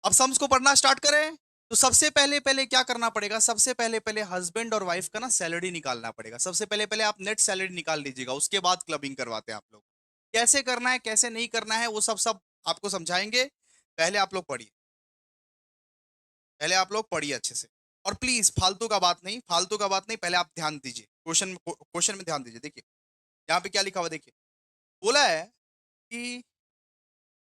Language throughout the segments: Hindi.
अब सम्स को पढ़ना स्टार्ट करें। तो सबसे पहले पहले क्या करना पड़ेगा, सबसे पहले पहले हस्बैंड और वाइफ का ना सैलरी निकालना पड़ेगा। सबसे पहले पहले आप नेट सैलरी निकाल लीजिएगा, उसके बाद क्लबिंग करवाते हैं आप लोग। कैसे करना है कैसे नहीं करना है वो सब सब आपको समझाएंगे। पहले आप लोग पढ़िए, पहले आप लोग पढ़िए अच्छे से। और प्लीज फालतू का बात नहीं, फालतू का बात नहीं, पहले आप ध्यान दीजिए, क्वेश्चन में ध्यान दीजिए। देखिए यहाँ पे क्या लिखा हुआ, देखिए बोला है कि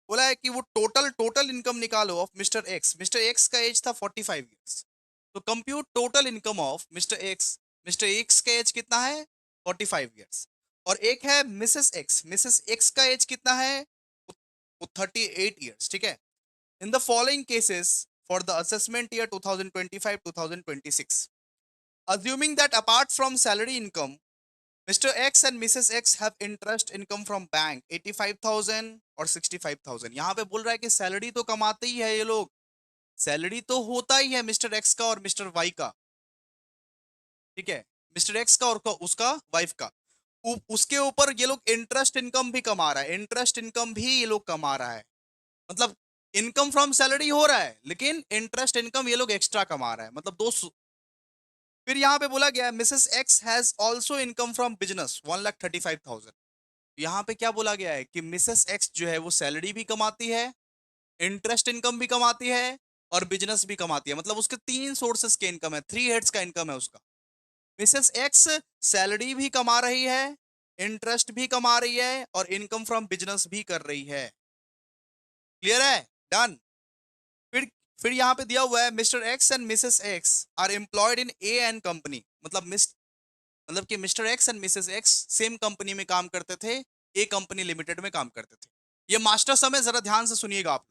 बोला है कि वो टोटल टोटल इनकम निकालो of Mr x. Mister X का एज था 45 ईयर्स। तो compute total income of Mr x. Mister X का एज कितना है, 45 ईयर्स। और एक है मिसेस एक्स। मिसेस एक्स का एज कितना है, वो 38 ईयर्स, ठीक है। In the following cases for the assessment year 2025-2026, assuming that apart from salary income, Mr. X and Mrs. X have interest income from bank 85,000 और 65,000। यहाँ पे बोल रहा है कि सैलरी तो कमाते ही है ये लोग, सैलरी तो होता ही है मिस्टर एक्स का और मिस्टर वाई का, ठीक है। मिस्टर एक्स का और उसका वाइफ का। उसके ऊपर ये लोग इंटरेस्ट इनकम भी कमा रहा है, इंटरेस्ट इनकम भी ये लोग कमा रहा है। मतलब इनकम फ्रॉम सैलरी हो रहा है लेकिन इंटरेस्ट इनकम ये लोग एक्स्ट्रा कमा रहा है, मतलब दो। फिर यहाँ पे बोला गया Mrs x has also income from business 1,35,000। यहाँ पे क्या बोला गया है कि मिसेस एक्स जो है वो सैलरी भी कमाती है, इंटरेस्ट इनकम भी कमाती है और बिजनेस भी कमाती है। मतलब उसके तीन सोर्सेस के इनकम है, थ्री हेड्स का इनकम है उसका। मिसेस एक्स सैलरी भी कमा रही है, इंटरेस्ट भी कमा रही है और इनकम फ्रॉम बिजनेस भी कर रही है। क्लियर है, डन। फिर फिर यहाँ पे दिया हुआ है mister X and missus X are employed in A and company. मतलब कि mister X and missus X same company में काम करते थे, ए कंपनी लिमिटेड में काम करते थे। ये मास्टर सम है, जरा ध्यान से सुनिएगा आप लोग।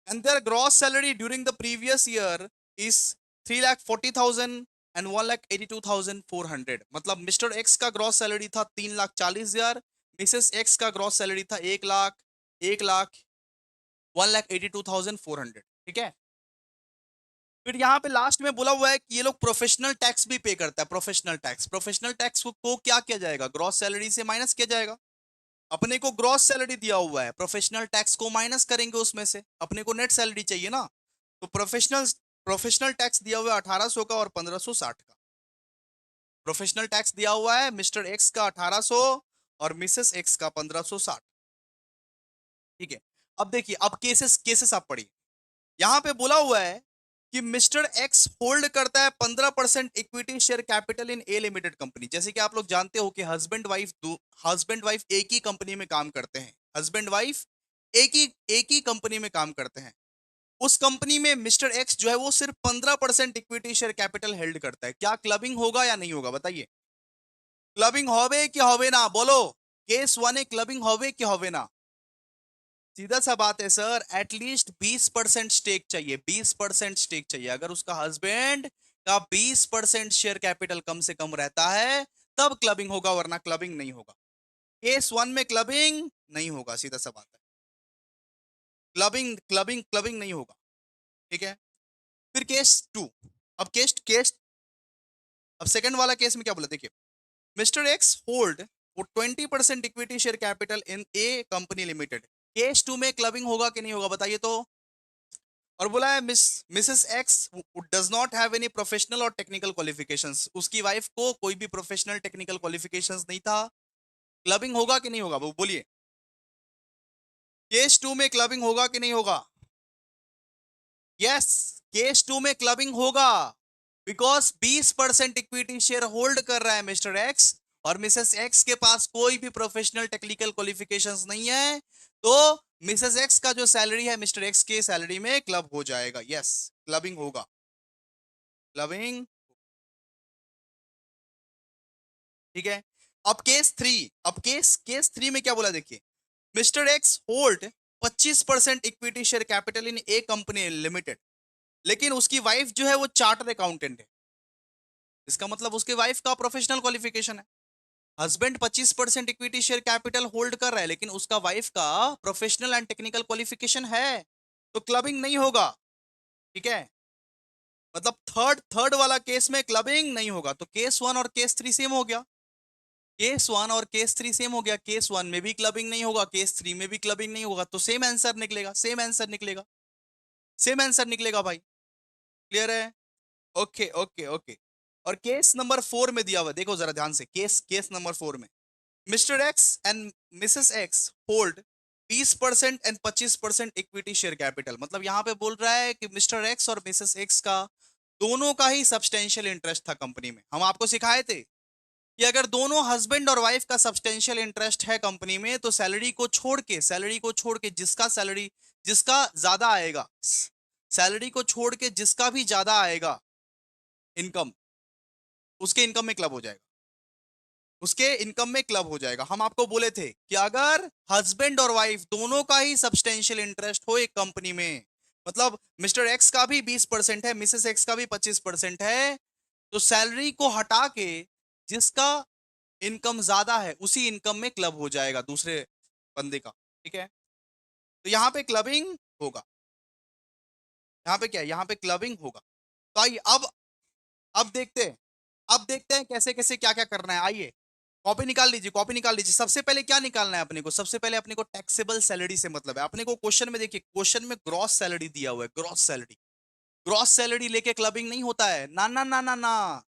And their gross salary during the previous year is 3,40,000 and 1,82,400। मतलब मिस्टर एक्स का ग्रॉस सैलरी था 3,40,000, मिसेस एक्स का ग्रॉस सैलरी था 1,82,400, ठीक है। फिर यहाँ पे लास्ट में बोला हुआ है कि ये लोग प्रोफेशनल टैक्स भी पे करता है। प्रोफेशनल टैक्स, प्रोफेशनल टैक्स को क्या किया जाएगा, ग्रॉस सैलरी से माइनस किया जाएगा। अपने को ग्रॉस सैलरी दिया हुआ है, प्रोफेशनल टैक्स को माइनस करेंगे उसमें से, अपने को नेट सैलरी चाहिए ना। तो प्रोफेशनल प्रोफेशनल टैक्स दिया हुआ है 1,800 का और 1,560 का। प्रोफेशनल टैक्स दिया हुआ है मिस्टर एक्स का 1,800 और मिसेस एक्स का 1,560, ठीक है। अब देखिए, अब केसेस केसेस आप पढ़िए। यहां पे बोला हुआ है कि मिस्टर एक्स होल्ड करता है 15% equity share capital in A limited company. जैसे कि आप लोग जानते हो कि हस्बैंड वाइफ एक ही कंपनी में काम करते हैं, हस्बैंड वाइफ एक ही कंपनी में काम करते हैं। उस कंपनी में मिस्टर एक्स जो है वो सिर्फ 15% इक्विटी शेयर कैपिटल हेल्ड करता है। क्या क्लबिंग होगा या नहीं होगा, बताइए। क्लबिंग होवे कि होवे ना, बोलो। केस वन है, क्लबिंग होवे कि होवे ना। सीधा सा बात है सर, एटलीस्ट 20% स्टेक चाहिए, 20% स्टेक चाहिए। अगर उसका हस्बैंड का 20% शेयर कैपिटल कम से कम रहता है तब क्लबिंग होगा, वरना क्लबिंग नहीं होगा। केस वन में क्लबिंग नहीं होगा, सीधा सा बात है। क्लबिंग क्लबिंग क्लबिंग नहीं होगा, ठीक है। फिर केस टू। अब केस केस अब सेकंड वाला केस में क्या बोला, देखिए। मिस्टर एक्स होल्ड वो 20% equity share capital in A company limited. Case two में क्लबिंग होगा कि नहीं होगा, बताइए तो। और बोला है missus X does not have any professional और टेक्निकल क्वालिफिकेशंस। उसकी वाइफ को कोई भी प्रोफेशनल टेक्निकल क्वालिफिकेशंस नहीं था। क्लबिंग होगा कि नहीं होगा, वो बोलिए। केस टू में क्लबिंग होगा कि नहीं होगा? यस, केस टू में क्लबिंग होगा। बिकॉज 20% इक्विटी शेयर होल्ड कर रहा है मिस्टर एक्स और मिसेस एक्स के पास कोई भी प्रोफेशनल टेक्निकल क्वालिफिकेशंस नहीं है। तो मिसेस एक्स का जो सैलरी है मिस्टर एक्स के सैलरी में क्लब हो जाएगा। यस, क्लबिंग होगा, क्लबिंग, ठीक है। अब केस थ्री में क्या बोला, देखिए। Mister X hold 25% equity share capital in A company limited, लेकिन उसकी वाइफ जो है वो चार्टर्ड अकाउंटेंट है। इसका मतलब उसके वाइफ का प्रोफेशनल क्वालिफिकेशन है। Husband 25% equity share capital hold कर रहा है लेकिन उसका वाइफ का प्रोफेशनल एंड टेक्निकल क्वालिफिकेशन है, तो क्लबिंग नहीं होगा, ठीक है। मतलब थर्ड थर्ड वाला केस में क्लबिंग नहीं होगा। तो केस वन और केस थ्री सेम हो गया। केस वन और केस थ्री सेम हो गया, केस वन में भी क्लबिंग नहीं होगा, केस थ्री में भी क्लबिंग नहीं होगा, तो सेम आंसर निकलेगा, सेम आंसर निकलेगा। सेम आंसर निकलेगा भाई। क्लियर है? Okay okay okay. और केस नंबर 4 में दिया हुआ, देखो जरा ध्यान से, केस केस नंबर 4 में mister X and missus x hold 20% and 25% equity share capital. मतलब यहां पे बोल रहा है कि मिस्टर एक्स और मिसेस एक्स का दोनों का ही सब्सटेंशियल इंटरेस्ट था कंपनी में। हम आपको सिखाए थे कि अगर दोनों हस्बैंड और वाइफ का सब्सटेंशियल इंटरेस्ट है कंपनी में, तो सैलरी को छोड़ के जिसका ज्यादा आएगा, सैलरी को छोड़ के जिसका भी ज्यादा आएगा इनकम, उसके इनकम में क्लब हो जाएगा, उसके इनकम में क्लब हो जाएगा। हम आपको बोले थे कि अगर हस्बैंड और वाइफ दोनों का ही सब्सटेंशियल इंटरेस्ट हो एक कंपनी में, मतलब मिस्टर एक्स का भी 20% है, मिसेस एक्स का भी 25% है, तो सैलरी को हटा के जिसका इनकम ज्यादा है उसी इनकम में क्लब हो जाएगा दूसरे बंदे का। ठीक है? तो यहां पे क्लबिंग होगा। यहां पे क्या है? यहां पे क्लबिंग होगा। तो आइए अब देखते हैं कैसे कैसे क्या क्या करना है। आइए कॉपी निकाल लीजिए, कॉपी निकाल लीजिए। सबसे पहले क्या निकालना है अपने को? सबसे पहले अपने को टैक्सेबल सैलरी से मतलब है। अपने को क्वेश्चन में देखिए, क्वेश्चन में ग्रॉस सैलरी दिया हुआ है, ग्रॉस सैलरी। ग्रॉस सैलरी लेके क्लबिंग नहीं होता है, ना ना ना ना ना।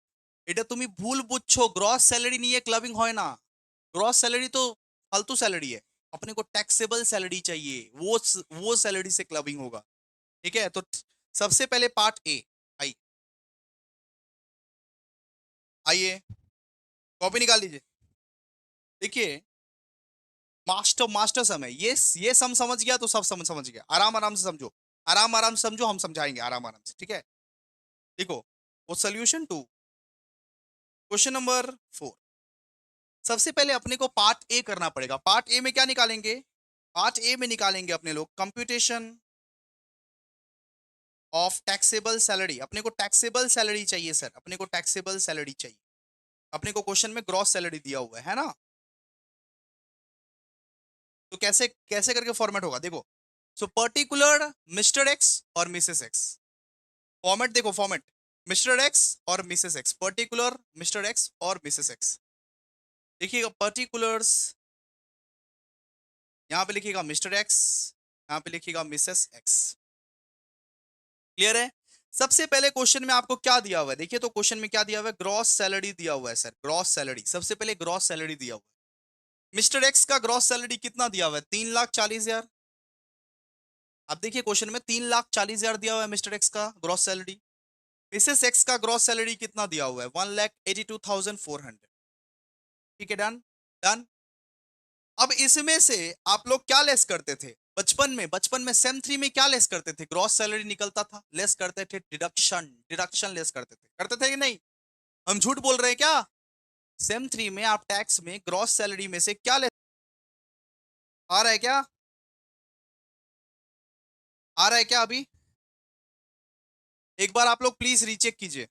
এটা তুমি ভুল বুঝছো, ग्रॉस सैलरी नहीं है क्लबिंग হয় ना। ग्रॉस सैलरी तो फालतू सैलरी है। अपने को टैक्सेबल सैलरी चाहिए, वो सैलरी से क्लबिंग होगा। ठीक है? तो सबसे पहले पार्ट ए। आइए आइए कॉपी निकाल लीजिए। देखिए, मास्टर मास्टर सम है ये सम समझ गया तो सब समझ गया। आराम आराम से समझो, आराम आराम से समझो, हम समझाएंगे आराम आराम से। ठीक है? देखो, वो सोल्यूशन टू क्वेश्चन नंबर 4। सबसे पहले अपने को पार्ट ए करना पड़ेगा। पार्ट ए में क्या निकालेंगे? पार्ट ए में निकालेंगे अपने लोग कंप्यूटेशन ऑफ टैक्सेबल सैलरी। अपने को टैक्सेबल सैलरी चाहिए सर, अपने को टैक्सेबल सैलरी चाहिए। अपने को क्वेश्चन में ग्रॉस सैलरी दिया हुआ है ना? तो कैसे कैसे करके फॉर्मेट होगा देखो। सो पर्टिकुलर मिस्टर एक्स और मिसेस एक्स। फॉर्मेट देखो, फॉर्मेट मिस्टर एक्स और Mrs X, particular mister X और मिसेस एक्स। देखिएगा पर्टिकुलर्स, यहां पे लिखिएगा मिस्टर एक्स, यहां पे लिखिएगा मिसेस एक्स। क्लियर है? सबसे पहले क्वेश्चन में आपको क्या दिया हुआ है? देखिए तो क्वेश्चन में क्या दिया हुआ है? ग्रॉस सैलरी दिया हुआ है सर, ग्रॉस सैलरी। सबसे पहले ग्रॉस सैलरी दिया हुआ है। मिस्टर एक्स का ग्रॉस सैलरी कितना दिया हुआ है? 3,40,000। अब देखिए क्वेश्चन में 3,40,000 दिया हुआ है मिस्टर एक्स का ग्रॉस सैलरी। मिसेस एक्स का ग्रॉस सैलरी कितना दिया हुआ है? 1,82,400। ठीक है? Done done. अब इसमें से आप लोग क्या लेस करते थे बचपन में सेम 3 में क्या लेस करते थे? ग्रॉस सैलरी निकलता था, लेस करते थे डिडक्शन, डिडक्शन लेस करते थे कि नहीं? हम झूठ बोल रहे हैं क्या? सेम 3 में आप टैक्स में ग्रॉस सैलरी में से क्या लेस, आ रहा है क्या? आ रहा है क्या अभी? एक बार आप लोग प्लीज रीचेक कीजिए।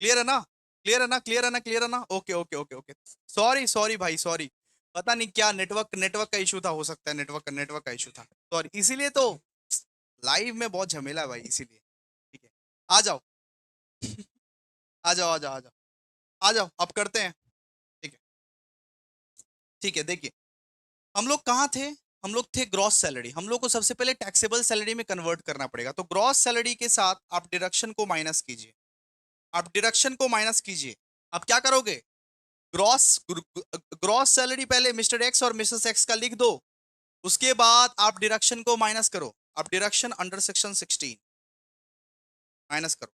क्लियर है ना? क्लियर है ना? क्लियर है ना? क्लियर है ना? Okay okay okay okay. Sorry sorry भाई, सॉरी। पता नहीं क्या नेटवर्क नेटवर्क का इशू था, हो सकता है नेटवर्क का इशू था। सॉरी, इसीलिए तो लाइव में बहुत झमेला है भाई, इसीलिए। ठीक है, आ जाओ। आ जाओ आ जाओ आ जाओ। आ जाओ अब करते हैं। ठीक है? ठीक है, देखिए हम लोग कहाँ थे? हम लोग थे ग्रॉस सैलरी। हम लोग को सबसे पहले टैक्सेबल सैलरी में कन्वर्ट करना पड़ेगा। तो ग्रॉस सैलरी के साथ आप डिडक्शन को माइनस कीजिए, आप डिडक्शन को माइनस कीजिए। आप क्या करोगे? ग्रॉस ग्रॉस सैलरी पहले मिस्टर एक्स और मिसेस एक्स का लिख दो, उसके बाद आप डिडक्शन को माइनस करो। आप डिडक्शन अंडर सेक्शन 16 माइनस करो।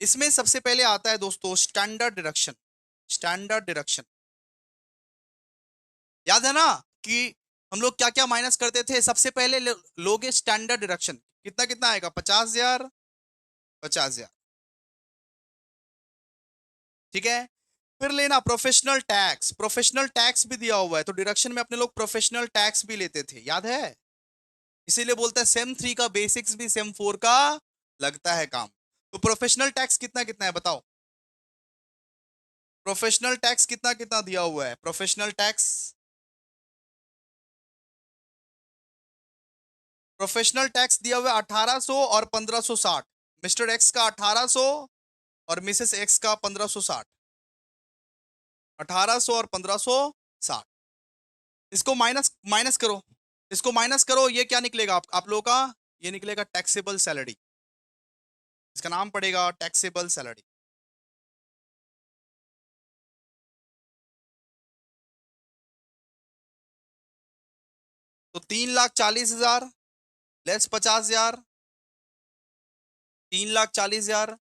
इसमें सबसे पहले आता है दोस्तों स्टैंडर्ड डिडक्शन। स्टैंडर्ड डिडक्शन याद है ना कि हम लोग क्या क्या माइनस करते थे? सबसे पहले लोगे स्टैंडर्ड डिडक्शन। कितना कितना आएगा? 50,000, 50,000। ठीक है? फिर लेना प्रोफेशनल टैक्स। प्रोफेशनल टैक्स भी दिया हुआ है, तो डिडक्शन में अपने लोग प्रोफेशनल टैक्स भी लेते थे, याद है? इसीलिए बोलता है सेम 3 का बेसिक्स भी सेम 4 का लगता है काम। तो प्रोफेशनल टैक्स कितना कितना है बताओ? प्रोफेशनल टैक्स कितना कितना दिया हुआ है? प्रोफेशनल टैक्स दिया हुआ है 1800 और 1560। मिस्टर एक्स का 1800 और मिसेस एक्स का 1560। 1800 और 1560। इसको माइनस माइनस करो, इसको माइनस करो, ये क्या निकलेगा आप लोगों का? ये निकलेगा टैक्सेबल सैलरी। इसका नाम पड़ेगा टैक्सेबल सैलरी। तो 3,40,000 लेस 50,000, 3,40,000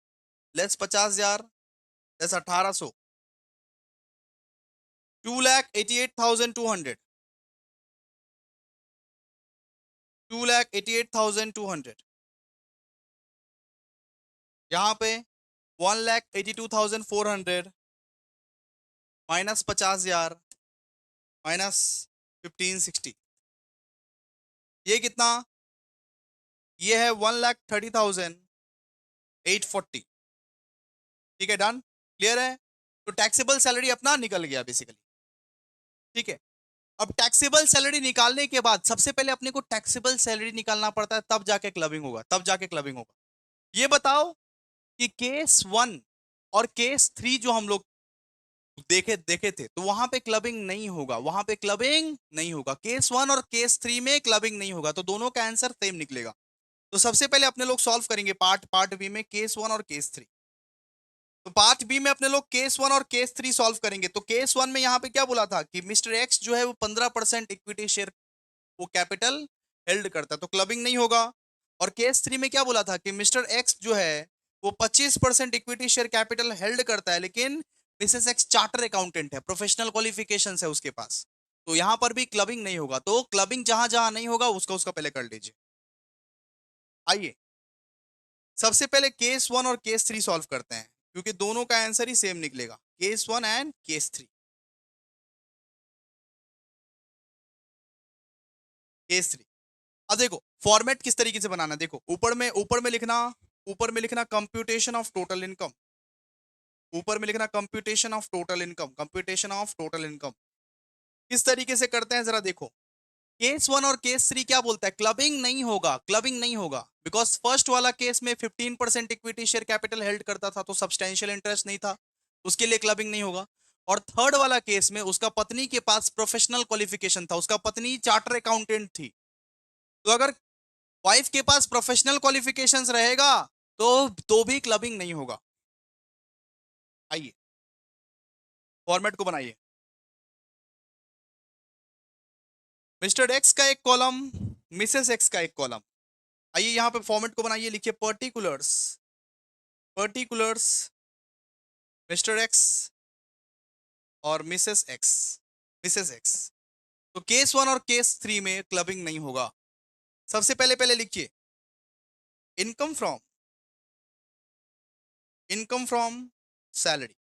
लेस 50,000 लेस 1,800, 2,88,200, 2,88,200। यहाँ पे 1,82,400 माइनस 50,000 माइनस 1,560, ये कितना? ये है 1,30,840। ठीक है, डन, क्लियर है? तो टैक्सेबल सैलरी अपना निकल गया बेसिकली। ठीक है, अब टैक्सेबल सैलरी निकालने के बाद सबसे पहले अपने को टैक्सेबल सैलरी निकालना पड़ता है, तब जाके क्लबिंग होगा, तब जाके क्लबिंग होगा। ये बताओ कि केस 1 और केस 3 जो हम लोग देखे देखे थे, तो वहां पे क्लबिंग नहीं होगा, वहां पे क्लबिंग नहीं होगा। केस 1 और केस 3 में क्लबिंग नहीं होगा, तो दोनों का आंसर सेम निकलेगा। तो सबसे पहले अपने लोग सॉल्व करेंगे पार्ट पार्ट बी में केस 1 और केस 3। तो पार्ट बी में अपने लोग केस 1 और केस 3 सॉल्व करेंगे। तो केस 1 में यहाँ पे क्या बोला था कि मिस्टर एक्स जो है वो 15% इक्विटी शेयर, वो कैपिटल हेल्ड करता है, तो क्लबिंग नहीं होगा। और केस 3 में क्या बोला था कि मिस्टर एक्स जो है वो 25% इक्विटी शेयर कैपिटल हेल्ड करता है, लेकिन मिसेस एक्स चार्टर अकाउंटेंट है, प्रोफेशनल क्वालिफिकेशंस है उसके पास, तो यहां पर भी क्लबिंग नहीं होगा। तो क्लबिंग जहां जहां नहीं होगा उसका उसका पहले कर लीजिए। आइए सबसे पहले केस 1 और केस 3 सॉल्व करते हैं, क्योंकि दोनों का आंसर ही सेम निकलेगा, केस 1 एंड केस 3। केस 3, अब देखो फॉर्मेट किस तरीके से बनाना है। देखो ऊपर में लिखना कंप्यूटेशन ऑफ टोटल इनकम, ऊपर में लिखना computation of total income, computation of total income. किस तरीके से करते हैं जरा देखो। केस 1 और केस 3 क्या बोलता है? क्लबिंग नहीं होगा, क्लबिंग नहीं होगा, बिकॉज फर्स्ट वाला केस में 15% इक्विटी शेयर कैपिटल हेल्ड करता था, तो सब्सटेंशियल इंटरेस्ट नहीं था, उसके लिए क्लबिंग नहीं होगा। और थर्ड वाला केस में उसका पत्नी के पास प्रोफेशनल क्वालिफिकेशन था, उसका पत्नी चार्टर अकाउंटेंट थी, तो अगर वाइफ के पास प्रोफेशनल क्वालिफिकेशंस रहेगा तो भी क्लबिंग नहीं होगा। आइए फॉर्मेट को बनाइए। मिस्टर एक्स का एक कॉलम, मिसेस एक्स का एक कॉलम। आइए यहां पे फॉर्मेट को बनाइए, लिखिए पर्टिकुलर्स, पर्टिकुलर्स मिस्टर एक्स और मिसेस एक्स, मिसेस एक्स। तो केस 1 और केस 3 में क्लबिंग नहीं होगा। सबसे पहले पहले लिखिए income from, income from salary.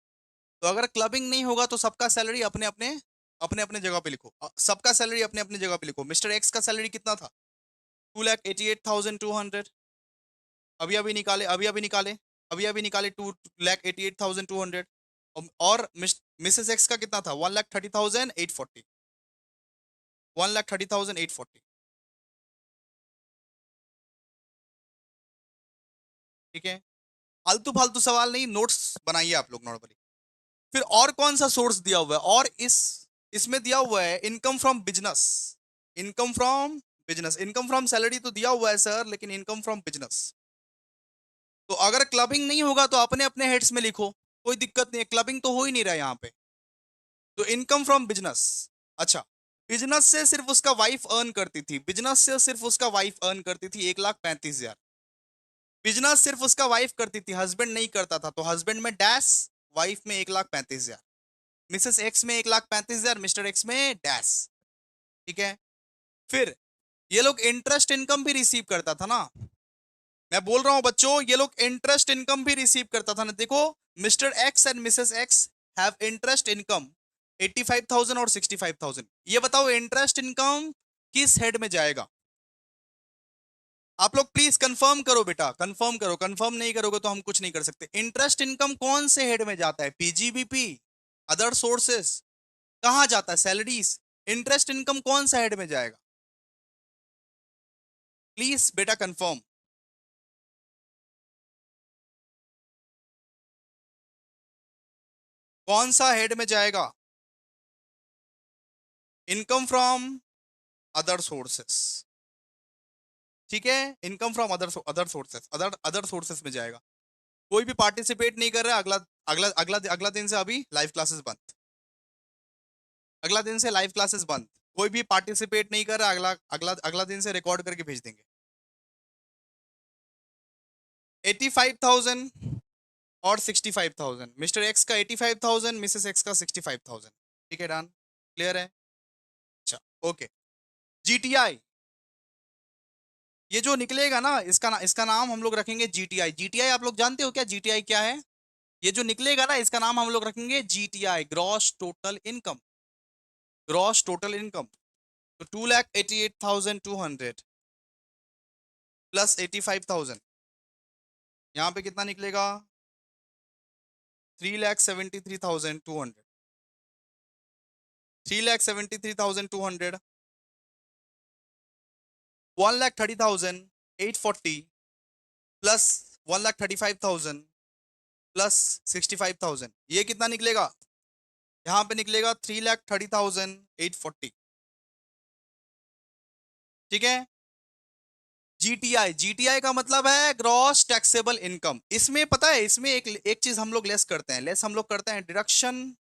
तो अगर क्लबिंग नहीं होगा तो सबका सैलरी अपने अपने अपने अपने जगह पे लिखो, सबका सैलरी अपने अपने जगह पे लिखो। मिस्टर एक्स का सैलरी कितना था? 2,88,200। अभी अभी निकाले, अभी अभी निकाले, अभी अभी निकाले 2,88,200। और मिसेस एक्स का कितना था? 1,30,840, 1,30,840। ठीक है, फालतू फालतू सवाल नहीं, नोट्स बनाइए आप लोग नॉर्मली। फिर और कौन सा सोर्स दिया हुआ है? और इसमें दिया हुआ है income from business, income from business. Income from salary तो दिया हुआ है सर, लेकिन इनकम फ्रॉम बिजनेस, तो अगर क्लबिंग नहीं होगा तो अपने अपने हेड्स में लिखो, कोई दिक्कत नहीं है, क्लबिंग तो हो ही नहीं रहा यहाँ पे। तो इनकम फ्रॉम बिजनेस, अच्छा, बिजनेस से सिर्फ उसका वाइफ अर्न करती थी, बिजनेस से सिर्फ उसका वाइफ अर्न करती थी 1,35,000। बिजनेस सिर्फ उसका वाइफ करती थी, हस्बैंड नहीं करता था, तो हस्बैंड में डैश, वाइफ में 1,35,000, मिसेस एक्स में 1,35,000, मिस्टर एक्स में डैश। ठीक है, फिर ये लोग इंटरेस्ट इनकम भी रिसीव करता था ना, मैं बोल रहा हूं बच्चों, ये लोग इंटरेस्ट इनकम भी रिसीव करता था ना। देखो mister X and missus x have interest income 85,000 और 65,000। ये बताओ इंटरेस्ट इनकम किस हेड में जाएगा? आप लोग प्लीज कंफर्म करो बेटा, कंफर्म करो, कंफर्म नहीं करोगे तो हम कुछ नहीं कर सकते। इंटरेस्ट इनकम कौन से हेड में जाता है? पीजीबीपी, अदर सोर्सेस, कहां जाता है? सैलरीज। इंटरेस्ट इनकम कौन सा हेड में जाएगा? प्लीज बेटा कंफर्म। कौन सा हेड में जाएगा? इनकम फ्रॉम अदर सोर्सेस, ठीक है, income from other sources, other sources में जाएगा। कोई भी पार्टिसिपेट नहीं कर रहा है, अगला अगला अगला अगला दिन से अभी लाइव क्लासेस बंद, अगला दिन से लाइव क्लासेस बंद। कोई भी पार्टिसिपेट नहीं कर रहा, अगला अगला अगला दिन से रिकॉर्ड करके भेज देंगे। 85,000 और 65,000, मिस्टर एक्स का 85,000, मिसेस एक्स का 65,000, ठीक है, डन, क्लियर है। अच्छा, ओके। जीटीआई, ये जो निकलेगा ना, इसका नाम हम लोग रखेंगे जीटीआई। जीटीआई आप लोग जानते हो क्या जीटीआई क्या है? ये जो निकलेगा ना, इसका नाम हम लोग रखेंगे GTI, gross total income, gross total income. तो 2,88,200 प्लस 85,000, यहाँ पे कितना निकलेगा? 3,73,200, 3,73,200, 1,30,840 प्लस 1,35,000 प्लस 65,000, ये कितना निकलेगा? यहाँ पे निकलेगा 3,30,840, ठीक है। जीटीआई, जीटीआई का मतलब है ग्रॉस टैक्सेबल इनकम। इसमें पता है, इसमें एक एक चीज हम लोग लेस करते हैं, लेस हम लोग करते हैं डिडक्शन,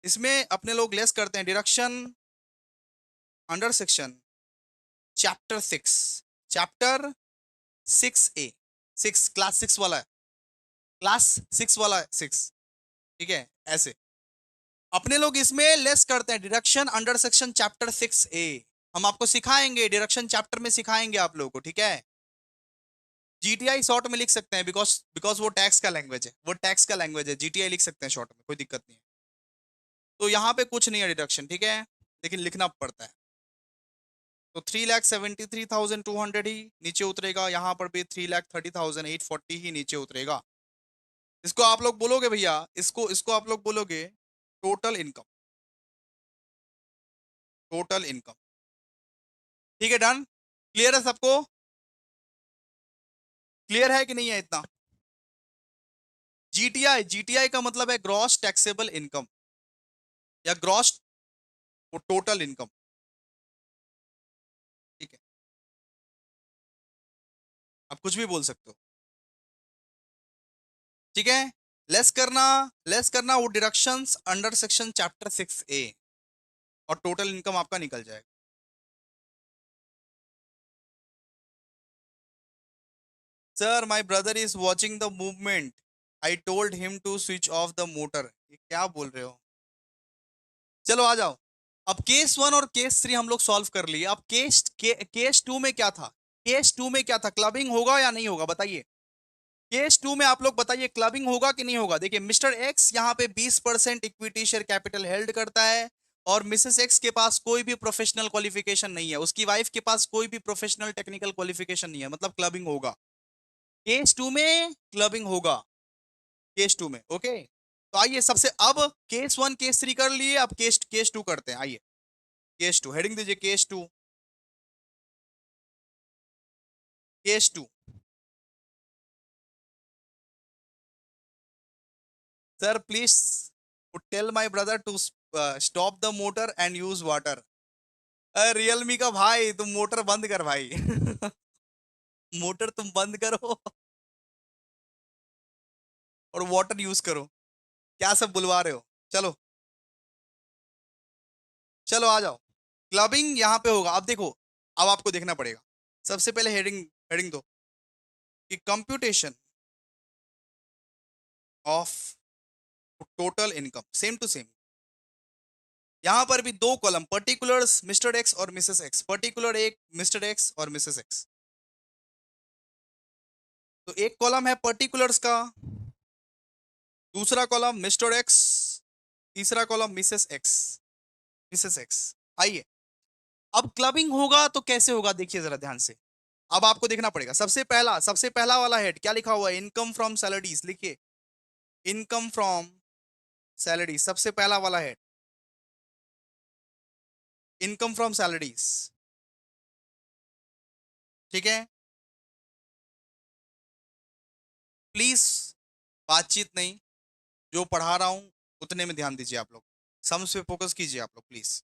इसमें अपने लोग लेस करते हैं deduction under section chapter 6, chapter 6A, 6 class 6 वाला है, क्लास 6 वाला है, 6, ठीक है, ऐसे अपने लोग इसमें लेस करते हैं deduction under section chapter 6A। हम आपको सिखाएंगे डिडक्शन चैप्टर में, सिखाएंगे आप लोगों को, ठीक है। जीटीआई शॉर्ट में लिख सकते हैं, बिकॉज बिकॉज वो टैक्स का लैंग्वेज है, वो टैक्स का लैंग्वेज है, जीटीआई लिख सकते हैं शॉर्ट में, कोई दिक्कत नहीं है। तो यहाँ पे कुछ नहीं है डिडक्शन, ठीक है, लेकिन लिखना पड़ता है। तो 3,73,200 ही नीचे उतरेगा, यहाँ पर भी 3,30,840 ही नीचे उतरेगा। इसको आप लोग बोलोगे भैया, इसको इसको आप लोग बोलोगे टोटल इनकम, टोटल इनकम, ठीक है, डन, क्लियर है सबको? क्लियर है कि नहीं है इतना? जीटीआई, जीटीआई का मतलब है ग्रॉस टैक्सेबल इनकम या ग्रॉस टोटल इनकम, ठीक है, आप कुछ भी बोल सकते हो, ठीक है। लेस करना, लेस करना वो deductions under section chapter 6A, और टोटल इनकम आपका निकल जाएगा। Sir my brother is watching the movement, I told him to switch off the motor, ये क्या बोल रहे हो? चलो आ जाओ। अब केस 1 और केस 3 हम लोग सॉल्व कर लिए। अब केस 2 में क्या था? केस 2 में क्या था? क्लबिंग होगा या नहीं होगा बताइए? केस 2 में आप लोग बताइए क्लबिंग होगा कि नहीं होगा? देखिए, मिस्टर एक्स यहाँ पे 20% इक्विटी शेयर कैपिटल हेल्ड करता है, और मिसेस एक्स के पास कोई भी प्रोफेशनल क्वालिफिकेशन नहीं है, उसकी वाइफ के पास कोई भी प्रोफेशनल टेक्निकल क्वालिफिकेशन नहीं है, मतलब क्लबिंग होगा। केस 2 में क्लबिंग होगा, केस 2 में, ओके। तो आइए सबसे, अब केस 1 केस 3 कर लिए, अब केस 2 करते हैं, आइए। केस 2 हेडिंग दीजिए, case 2, case 2। Sir please tell my brother to stop the motor and use water. Realme का भाई, तुम मोटर बंद कर भाई। मोटर तुम बंद करो और वाटर यूज करो, क्या सब बुलवा रहे हो? चलो, चलो आ जाओ। क्लबिंग यहाँ पे होगा, अब देखो, अब आपको देखना पड़ेगा। सबसे पहले हेडिंग, हेडिंग दो कि computation of total income, same to same. यहां पर भी दो कॉलम, पर्टिकुलर्स मिस्टर एक्स और मिसेस एक्स, पर्टिकुलर एक मिस्टर एक्स और मिसेस एक्स। तो एक कॉलम है पर्टिकुलर्स का, दूसरा कॉलम मिस्टर एक्स, तीसरा column Mrs X, Mrs X. आइए, अब क्लबिंग होगा तो कैसे होगा देखिए जरा ध्यान से। अब आपको देखना पड़ेगा, सबसे पहला वाला हेड क्या लिखा हुआ है? इनकम फ्रॉम सैलरीज, लिखिए इनकम फ्रॉम सैलरीज, सबसे पहला वाला हेड इनकम फ्रॉम सैलरीज, ठीक है। प्लीज बातचीत नहीं, जो पढ़ा रहा हूं उतने में ध्यान दीजिए आप लोग। सम्स पे फोकस कीजिए आप लोग प्लीज।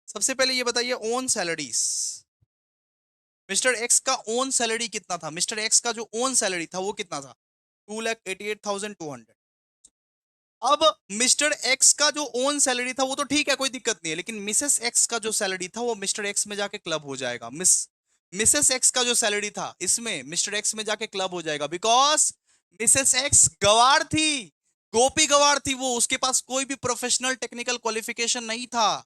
सबसे पहले ये बताइए ओन सैलरीज। मिस्टर एक्स का ओन सैलरी कितना था? मिस्टर एक्स का जो ओन सैलरी था वो कितना था? 2,88,200। अब मिस्टर एक्स का जो ओन सैलरी था वो तो ठीक है, कोई दिक्कत नहीं है, लेकिन मिसेस एक्स का जो सैलरी था वो मिस्टर एक्स में जाके क्लब हो जाएगा। मिसेस एक्स का जो सैलरी था इसमें मिस्टर एक्स में जाके क्लब हो जाएगा, बिकॉज मिसेस एक्स गवार थी, गोपी गवार थी वो, उसके पास कोई भी प्रोफेशनल टेक्निकल क्वालिफिकेशन नहीं था।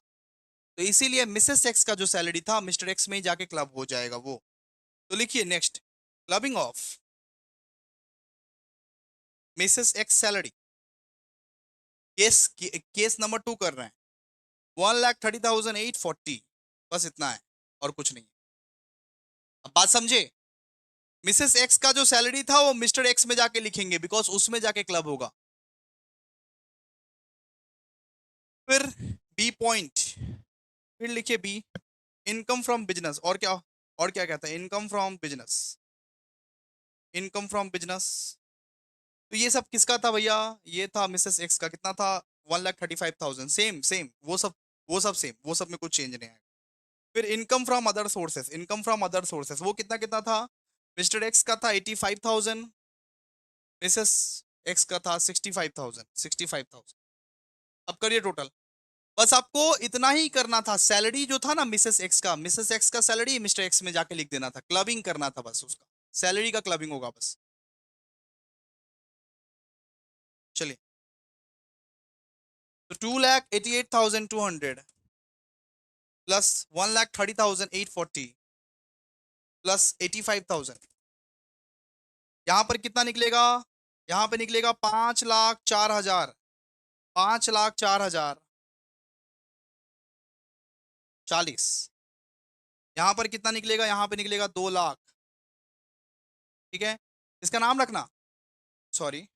तो इसीलिए मिसेस एक्स का जो सैलरी था मिस्टर एक्स में ही जाके क्लब हो जाएगा वो। तो लिखिए next, clubbing of Mrs x salary. Case case number 2 कर रहे हैं। 1,30,840, बस इतना है और कुछ नहीं। अब बात समझे, मिसेस एक्स का जो सैलरी था वो मिस्टर एक्स में जाके लिखेंगे, बिकॉज उसमें जाके क्लब होगा। फिर बी पॉइंट, फिर लिखिए बी, इनकम फ्रॉम बिजनेस। और क्या, और क्या कहता है? Income from business, income from business. तो ये सब किसका था भैया? ये था मिसेस एक्स का। कितना था? 1,35,000। सेम सेम वो सब, वो सब सेम, वो सब में कुछ चेंज नहीं आएगा। फिर income from other sources, income from other sources वो कितना कितना था? मिस्टर एक्स का था 85,000, मिसेस एक्स का था 65,000, 65,000। अब करिए टोटल। बस आपको इतना ही करना था, सैलरी जो था ना मिसेस एक्स का सैलरी मिस्टर एक्स में जाके लिख देना था, क्लबिंग करना था बस, उसका सैलरी का क्लबिंग होगा बस। चलिए, तो 2,88,200 प्लस 1,30,840 प्लस 85,000, यहां पर कितना निकलेगा? यहां पे निकलेगा 5,04,000, 5,04,040। यहां पर कितना निकलेगा? यहां पे निकलेगा 2 लाख। ठीक है, इसका नाम रखना, सॉरी,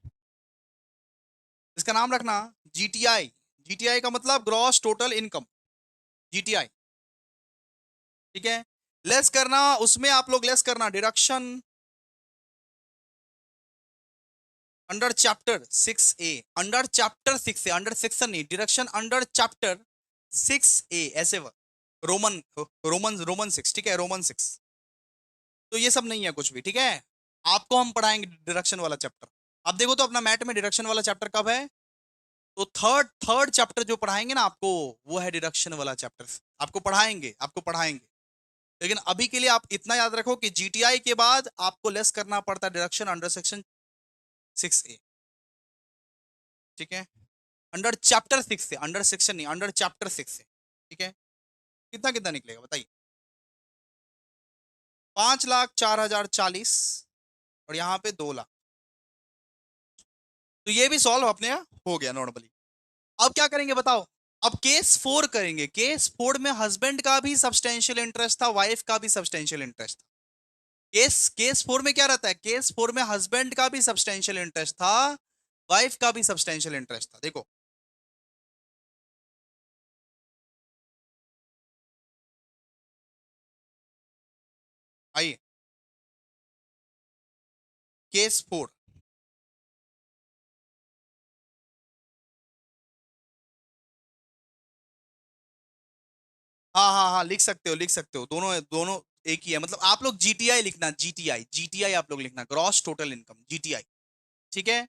इसका नाम रखना जीटीआई। जीटीआई का मतलब ग्रॉस टोटल इनकम, जीटीआई। ठीक है, लेस करना, उसमें आप लोग लेस करना deduction under chapter 6A, under chapter 6A, under section नहीं, डिडक्शन अंडर चैप्टर 6A, ऐसे रोमन रोमन रोमन 6, ठीक है, रोमन 6। तो ये सब नहीं है कुछ भी, ठीक है। आपको हम पढ़ाएंगे डिडक्शन वाला चैप्टर। अब देखो तो अपना मैथ में डिडक्शन वाला चैप्टर कब है? तो थर्ड थर्ड चैप्टर जो पढ़ाएंगे ना आपको, वो है डिडक्शन वाला चैप्टर। आपको पढ़ाएंगे, आपको पढ़ाएंगे। लेकिन अभी के लिए आप इतना याद रखो कि जीटीआई के बाद आपको लेस करना पड़ता है डिडक्शन अंडर सेक्शन 6A। ठीक है, अंडर चैप्टर 6 से, अंडर सेक्शन नहीं, अंडर चैप्टर 6 से। ठीक है, कितना कितना निकलेगा बताइए? 5,04,040 और यहाँ पे 2 लाख। तो ये भी सॉल्व अपने यहाँ हो गया नॉर्मली। अब क्या करेंगे बताओ? अब केस 4 करेंगे। केस 4 में हस्बैंड का भी सब्सटेंशियल इंटरेस्ट था, वाइफ का भी सब्सटेंशियल इंटरेस्ट था। केस 4 में क्या रहता है? केस 4 में हस्बैंड का भी सब्सटेंशियल इंटरेस्ट था, वाइफ का भी सब्सटेंशियल इंटरेस्ट था। देखो, आइए, केस 4। हाँ हाँ हाँ, लिख सकते हो, लिख सकते हो, दोनों दोनों एक ही है। मतलब आप लोग जीटीआई लिखना, जीटीआई, जीटीआई आप लोग लिखना, ग्रॉस टोटल इनकम, जीटीआई। ठीक है,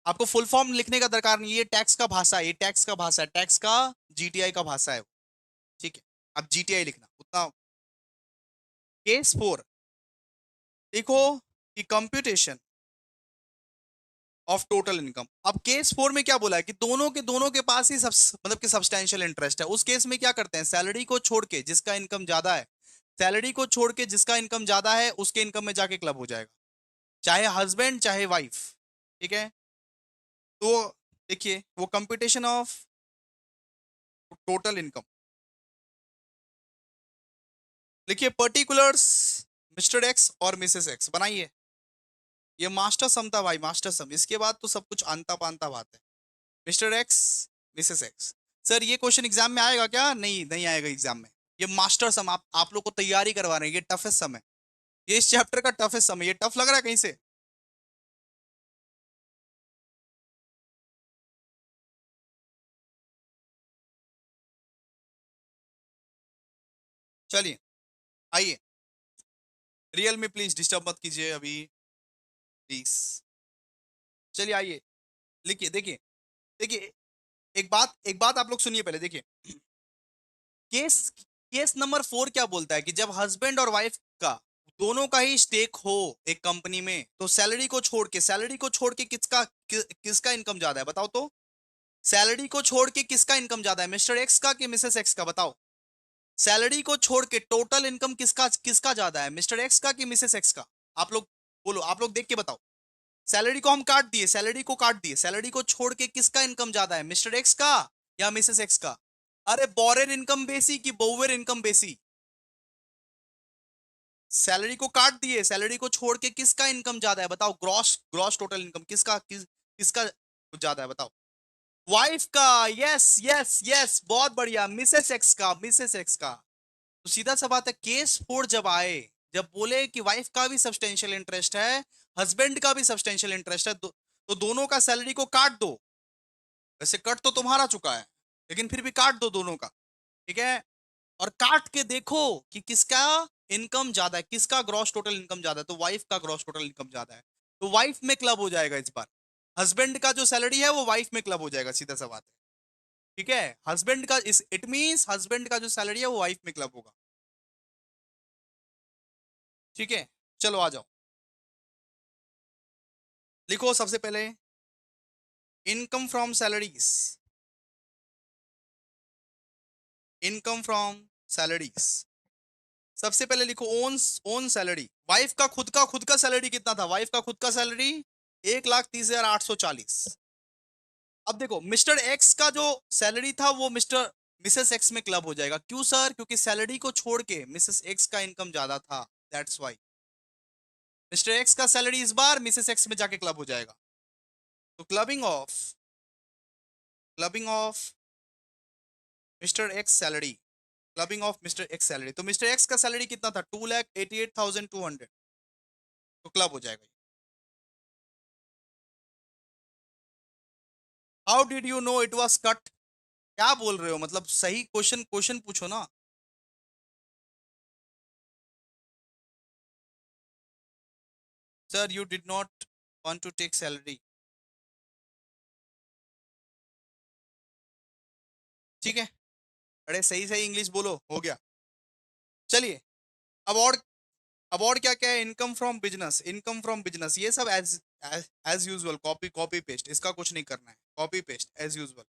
आपको फुल फॉर्म लिखने का दरकार नहीं, ये टैक्स का भाषा है, ये टैक्स का भाषा है, टैक्स का जीटीआई का भाषा है। ठीक है, अब जीटीआई लिखना उतना। केस 4 देखो कि कंप्यूटेशन ऑफ टोटल इनकम। अब केस 4 में क्या बोला है कि दोनों के पास ही मतलब कि सब्सटेंशियल इंटरेस्ट है। उस केस में क्या करते हैं? सैलरी को छोड़ के जिसका इनकम ज्यादा है, सैलरी को छोड़ के जिसका इनकम ज्यादा है उसके इनकम में जाके क्लब हो जाएगा, चाहे हस्बैंड चाहे वाइफ। ठीक है, तो देखिए वो कंप्यूटेशन ऑफ टोटल इनकम, लिखिए पर्टिकुलर्स मिस्टर एक्स और मिसेस एक्स बनाइए। ये मास्टर सम था भाई, मास्टर सम, इसके बाद तो सब कुछ अंता पांता बात है। Mister X, Mrs x. Sir ये क्वेश्चन एग्जाम में आएगा क्या? नहीं, नहीं आएगा एग्जाम में। ये मास्टर सम आप लोग को तैयारी करवा रहे हैं, ये टफेस्ट सम है, ये इस चैप्टर का टफेस्ट सम है। ये टफ लग रहा है कहीं से? चलिए आइए, रियल में प्लीज डिस्टर्ब मत कीजिए अभी, प्लीज। चलिए आइए, लिखिए, देखिए, देखिए, एक बात आप लोग सुनिए पहले, देखिए। केस केस नंबर 4 क्या बोलता है कि जब हस्बैंड और वाइफ का दोनों का ही स्टेक हो एक कंपनी में, तो सैलरी को छोड़ के किसका इनकम ज्यादा है, बताओ तो। सैलरी को छोड़ के किसका इनकम ज्यादा है, मिस्टर एक्स का कि मिसेस एक्स का, बताओ। सैलरी को छोड़ के टोटल इनकम किसका किसका ज्यादा है, मिस्टर एक्स का कि मिसेस एक्स का। आप लोग बोलो, आप लोग देख के बताओ। सैलरी को छोड़ के किसका इनकम ज्यादा है, मिस्टर एक्स का या मिसेस एक्स का। अरे बोरेन इनकम बेसी की बोवेर इनकम बेसी। सैलरी को छोड़ के किसका इनकम ज्यादा है, बताओ। ग्रॉस ग्रॉस टोटल इनकम किसका ज्यादा है, बताओ। वाइफ का। यस यस यस, बहुत बढ़िया, मिसेस एक्स का। तो सीधा सा बात है, केस 4 जब आए, जब बोले कि वाइफ का भी सब्सटेंशियल इंटरेस्ट है, हस्बैंड का भी सब्सटेंशियल इंटरेस्ट है, तो दोनों का सैलरी को काट दो। वैसे कट तो तुम्हारा चुका है, लेकिन फिर भी काट दो दोनों का, ठीक है। और काट के देखो कि किसका इनकम ज्यादा है, किसका ग्रॉस टोटल इनकम ज्यादा है, तो वाइफ का ग्रॉस टोटल इनकम ज्यादा है। तो वाइफ में क्लब हो जाएगा इस बार। हस्बैंड का जो सैलरी है वो वाइफ में क्लब हो जाएगा, सीधा सा बात है, ठीक है। हस्बैंड का इट मींस हस्बैंड का जो सैलरी है वो वाइफ में क्लब होगा, ठीक है। चलो आ जाओ, लिखो सबसे पहले income from salaries. Income from salaries, सबसे पहले लिखो ओन ओन सैलरी। वाइफ का खुद का सैलरी कितना था, वाइफ का खुद का सैलरी 1,30,840। अब देखो मिस्टर एक्स का जो सैलरी था वो मिस्टर मिसेस एक्स में क्लब हो जाएगा, क्यों सर, क्योंकि सैलरी को छोड़ के मिसेस एक्स का इनकम ज्यादा था, दैट्स वाई मिस्टर एक्स का सैलरी इस बार मिसेस एक्स में जाके क्लब हो जाएगा। तो clubbing of Mr x salary, clubbing of Mr x salary, तो मिस्टर एक्स का सैलरी कितना था, 2,88,200, तो क्लब हो जाएगा। How did you know it was cut, क्या बोल रहे हो, मतलब सही क्वेश्चन क्वेश्चन पूछो ना। Sir you did not want to take salary, ठीक है। अरे सही सही इंग्लिश बोलो, हो गया। चलिए, अब और अब और क्या क्या है, इनकम फ्रॉम बिजनेस ये सब as usual, copy copy paste, इसका कुछ नहीं करना है, copy paste as usual.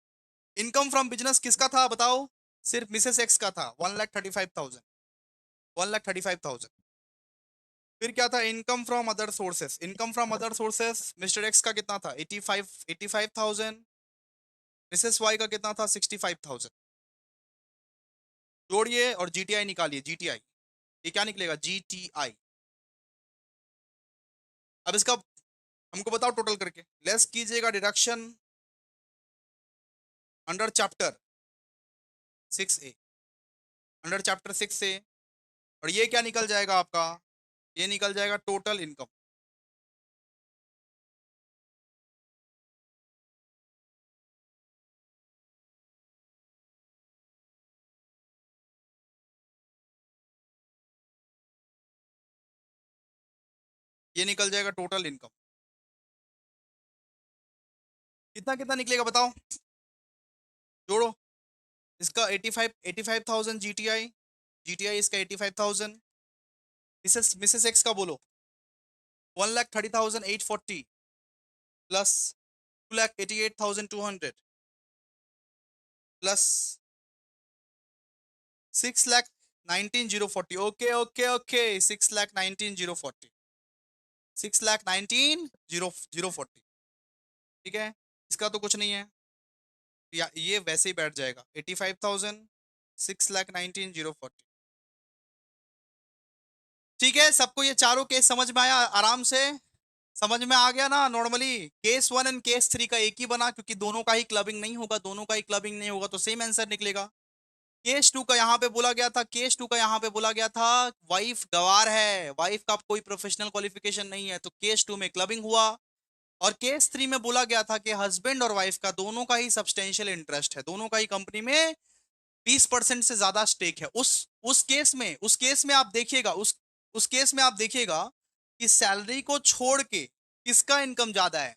Income from business किसका था बताओ, सिर्फ मिसेस एक्स का था, 1,35,000, 1,35,000। फिर क्या था, income from other sources mister X का कितना था, 85,000। मिसेस वाई का कितना था, 65,000। जोड़िए और जीटीआई निकालिए, जीटीआई, ये क्या निकलेगा, जीटीआई। अब इसका हमको बताओ टोटल करके, लेस कीजिएगा deduction under chapter 6A, under chapter 6A। और ये क्या निकल जाएगा आपका, ये निकल जाएगा टोटल इनकम। ये निकल जाएगा टोटल इनकम, कितना कितना निकलेगा बताओ, जोड़ो। इसका 85,000 जीटीआई, जीटीआई इसका 85,000। मिसेस एक्स का बोलो, 1,30,840 plus 2,88,200 plus 6,19,040। Okay okay okay, 6,19,040, 6,19,040, ठीक है। इसका तो कुछ नहीं है, या ये वैसे ही बैठ जाएगा, 85,000, 6,19,040, ठीक है। सबको ये चारों केस समझ में आया आराम से, समझ में आ गया ना। नॉर्मली केस 1 एंड केस 3 का एक ही बना, क्योंकि दोनों का ही क्लबिंग नहीं होगा, दोनों का ही क्लबिंग नहीं होगा तो सेम आंसर निकलेगा। केस 2 का यहाँ पे बोला गया था, केस 2 का यहाँ पे बोला गया था, वाइफ गवार है, वाइफ का कोई प्रोफेशनल क्वालिफिकेशन नहीं है, तो केस 2 में क्लबिंग हुआ। और केस 3 में बोला गया था कि हस्बैंड और वाइफ का दोनों का ही सब्सटेंशियल इंटरेस्ट है, दोनों का ही कंपनी में 20% से ज्यादा स्टेक है, उस केस में आप देखिएगा, उस केस में आप देखिएगा कि सैलरी को छोड़ के किसका इनकम ज्यादा है,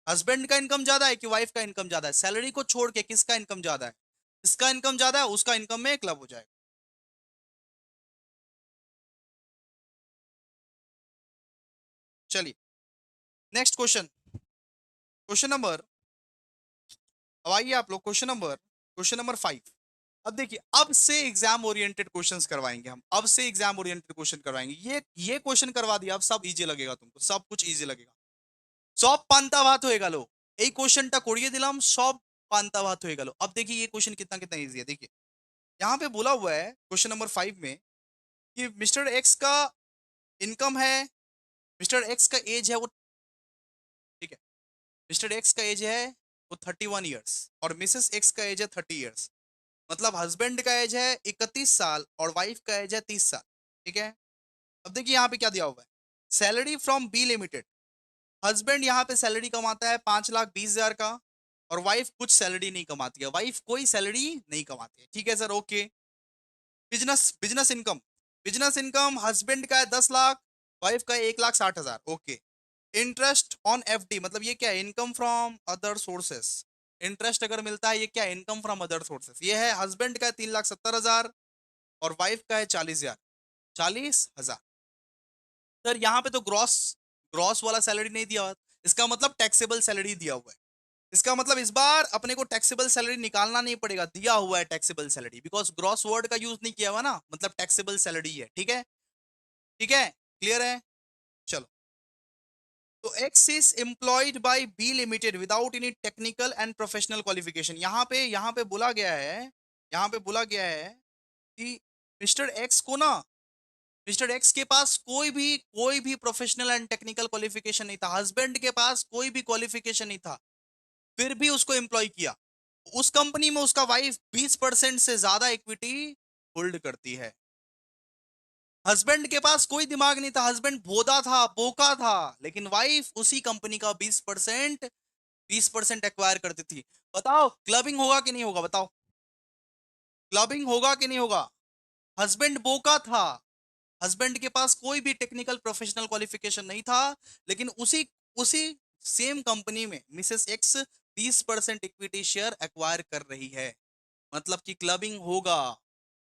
हस्बैंड का इनकम ज्यादा है कि वाइफ का इनकम ज्यादा है, सैलरी को छोड़ के किसका इनकम ज्यादा है, इसका इनकम ज्यादा है, उसका इनकम में क्लब हो जाएगा। चलिए नेक्स्ट क्वेश्चन, क्वेश्चन नंबर, अब आइए आप लोग क्वेश्चन नंबर 5। अब देखिए, अब से एग्जाम ओरिएंटेड क्वेश्चंस करवाएंगे हम, अब से एग्जाम ओरिएंटेड क्वेश्चन करवाएंगे, ये क्वेश्चन करवा दिया, अब सब इजी लगेगा तुमको, सब कुछ इजी लगेगा, সব পান্তা ভাত হয়ে গেল। এই क्वेश्चनটা করিয়ে দিলাম, सब पांता भात হয়ে গেল। अब देखिए ये क्वेश्चन कितना कितना इजी है, देखिए यहाँ पे बोला हुआ है क्वेश्चन नंबर 5 में कि मिस्टर एक्स का इनकम है, मिस्टर एक्स का एज है वो, ठीक है, मिस्टर एक्स का एज है वो 31 ईयर्स और मिसेस एक्स का एज है 30 ईयर्स, मतलब हस्बैंड का एज है 31 साल और वाइफ का एज है 30 साल, ठीक है। अब देखिए यहाँ पे क्या दिया हुआ है, salary from B limited, husband यहाँ पे सैलरी कमाता है 5,20,000 का और वाइफ कुछ सैलरी नहीं कमाती है, वाइफ कोई सैलरी नहीं कमाती है, ठीक है sir, okay. Business business income, business income husband का है 10 लाख, वाइफ का है 1,60,000, ओके। इंटरेस्ट ऑन एफडी, मतलब ये क्या है, income from other sources, interest अगर मिलता है ये क्या है, इनकम फ्रॉम अदर सोर्सेस, ये है हस्बैंड का है 3,70,000 और वाइफ का है 40,000, 40,000। सर यहाँ पे तो ग्रॉस ग्रॉस वाला सैलरी नहीं दिया हुआ, इसका मतलब टैक्सेबल सैलरी दिया हुआ है, इसका मतलब इस बार अपने को टैक्सेबल सैलरी निकालना नहीं पड़ेगा, दिया हुआ है taxable salary, because gross word का यूज नहीं किया हुआ ना, मतलब टैक्सेबल सैलरी है, ठीक है, ठीक है, क्लियर है। चलो, तो X is employed by B limited without any technical and professional qualification, यहाँ पे बोला गया है, यहाँ पे बोला गया है कि मिस्टर एक्स को ना, मिस्टर एक्स के पास कोई भी प्रोफेशनल एंड टेक्निकल क्वालिफिकेशन नहीं था, हस्बैंड के पास कोई भी क्वालिफिकेशन नहीं था, फिर भी उसको एम्प्लॉय किया, उस कंपनी में उसका वाइफ 20% से ज्यादा इक्विटी होल्ड करती है, हस्बैंड के पास कोई दिमाग नहीं था, हस्बैंड भोदा था, बोका था, लेकिन वाइफ उसी कंपनी का 20% एक्वायर करती थी। बताओ क्लबिंग होगा कि नहीं होगा, बताओ क्लबिंग होगा कि नहीं होगा। हस्बैंड बोका था, हस्बैंड के पास कोई भी टेक्निकल प्रोफेशनल क्वालिफिकेशन नहीं था, लेकिन उसी उसी सेम कंपनी में Mrs x 20% equity share acquire कर रही है, मतलब कि क्लबिंग होगा,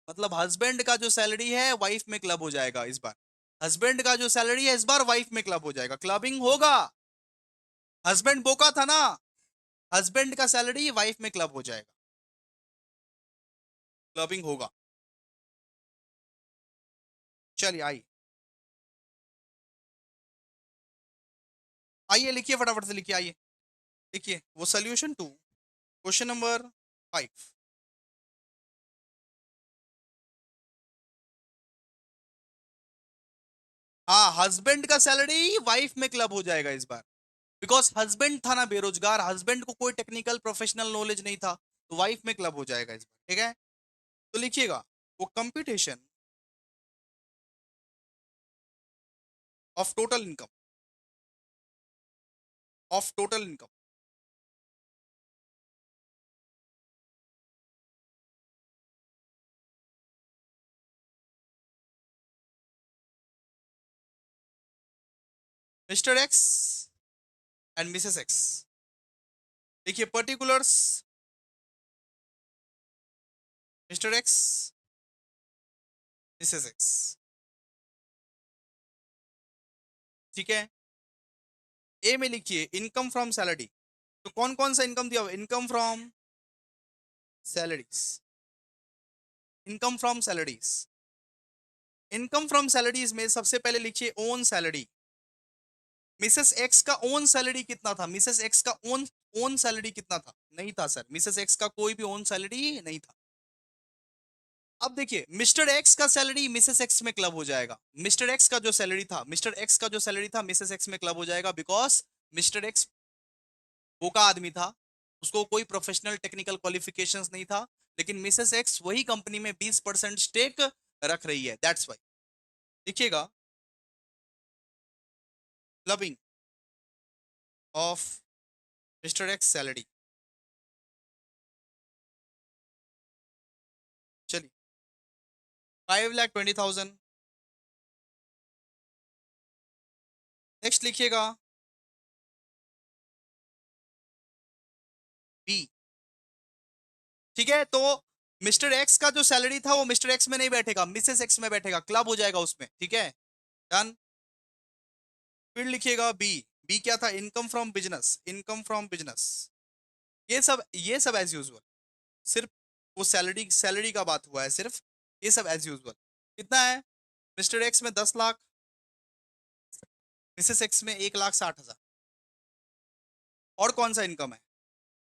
मतलब हस्बैंड का जो सैलरी है वाइफ में क्लब हो जाएगा इस बार, हस्बैंड का जो सैलरी है इस बार वाइफ में क्लब हो जाएगा, क्लबिंग होगा, हस्बैंड बोका था ना, हस्बैंड का सैलरी वाइफ में क्लब हो जाएगा, क्लबिंग होगा। चलिए आइए, आइए लिखिए फटाफट से लिखिए, आइए लिखिए वो सोल्यूशन टू क्वेश्चन नंबर 5। हाँ, हस्बैंड का सैलरी वाइफ में क्लब हो जाएगा इस बार, बिकॉज हस्बैंड था ना बेरोजगार, हस्बैंड को कोई टेक्निकल प्रोफेशनल नॉलेज नहीं था, तो वाइफ में क्लब हो जाएगा इस बार, ठीक है। तो लिखिएगा वो computation of total income, of total income, mister X and missus X, देखिए particulars, mister X, Mrs X, ठीक है। ए में लिखिए इनकम फ्रॉम सैलरी, तो कौन कौन सा इनकम दिया हुआ, income from salaries, income from salaries, income from salaries में सबसे पहले लिखिए ओन सैलरी, मिसेस एक्स का ओन सैलरी कितना था, मिसेस एक्स का ओन ओन सैलरी कितना था, नहीं था सर, मिसेस एक्स का कोई भी ओन सैलरी नहीं था। अब देखिए मिस्टर एक्स का सैलरी मिसेस एक्स में क्लब हो जाएगा, मिस्टर एक्स का जो सैलरी था, मिस्टर एक्स का जो सैलरी था मिसेस एक्स में क्लब हो जाएगा, बिकॉज मिस्टर एक्स वो का आदमी था, उसको कोई प्रोफेशनल टेक्निकल क्वालिफिकेशंस नहीं था, लेकिन मिसेस एक्स वही कंपनी में 20% स्टेक रख रही है, दैट्स वाई। देखिएगा clubbing of Mr x salary, 5,20,000। Next लिखिएगा बी। ठीक है, तो मिस्टर एक्स का जो सैलरी था वो मिस्टर एक्स में नहीं बैठेगा, मिसेस एक्स में बैठेगा, क्लब हो जाएगा उसमें। ठीक है, डन। फिर लिखिएगा बी। बी क्या था? Income from business, income from business. ये सब एज यूजुअल, सिर्फ वो सैलरी सैलरी का बात हुआ है सिर्फ। ये सब एज यूजुअल। कितना है? मिस्टर एक्स में 10 लाख, मिसेस एक्स में 1,60,000। और कौन सा इनकम है?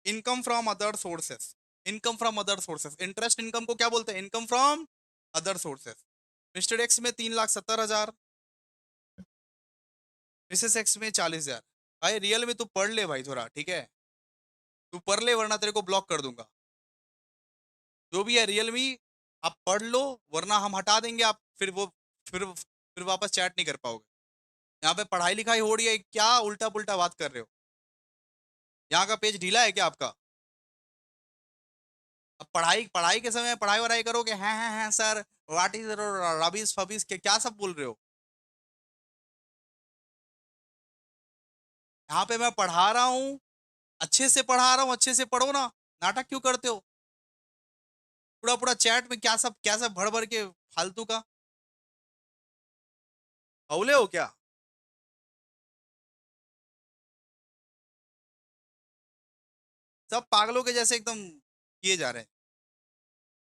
Income from other sources. Income from other sources, interest income को क्या बोलते हैं? Income from other sources. Mister x में 3,70,000, मिसेस एक्स में 40,000। भाई रियल में तू पढ़ ले भाई थोड़ा, ठीक है? तू पढ़ ले वरना तेरे को ब्लॉक कर दूंगा। जो भी है रियल में आप पढ़ लो, वरना हम हटा देंगे। आप फिर वापस चैट नहीं कर पाओगे। यहाँ पे पढ़ाई लिखाई हो रही है, क्या उल्टा पुल्टा बात कर रहे हो? यहाँ का पेज ढीला है क्या आपका? अब पढ़ाई पढ़ाई के समय पढ़ाई वढ़ाई करोगे, हैं सर, व्हाट इज रबीज फबीज के क्या सब बोल रहे हो? यहाँ पे मैं पढ़ा रहा हूँ, अच्छे से पढ़ा रहा हूँ, अच्छे से पढ़ो ना। नाटक क्यों करते हो? पूरा पूरा चैट में क्या सब भर भर के फालतू का। हौले हो क्या? सब पागलों के जैसे एकदम किए जा रहे हैं।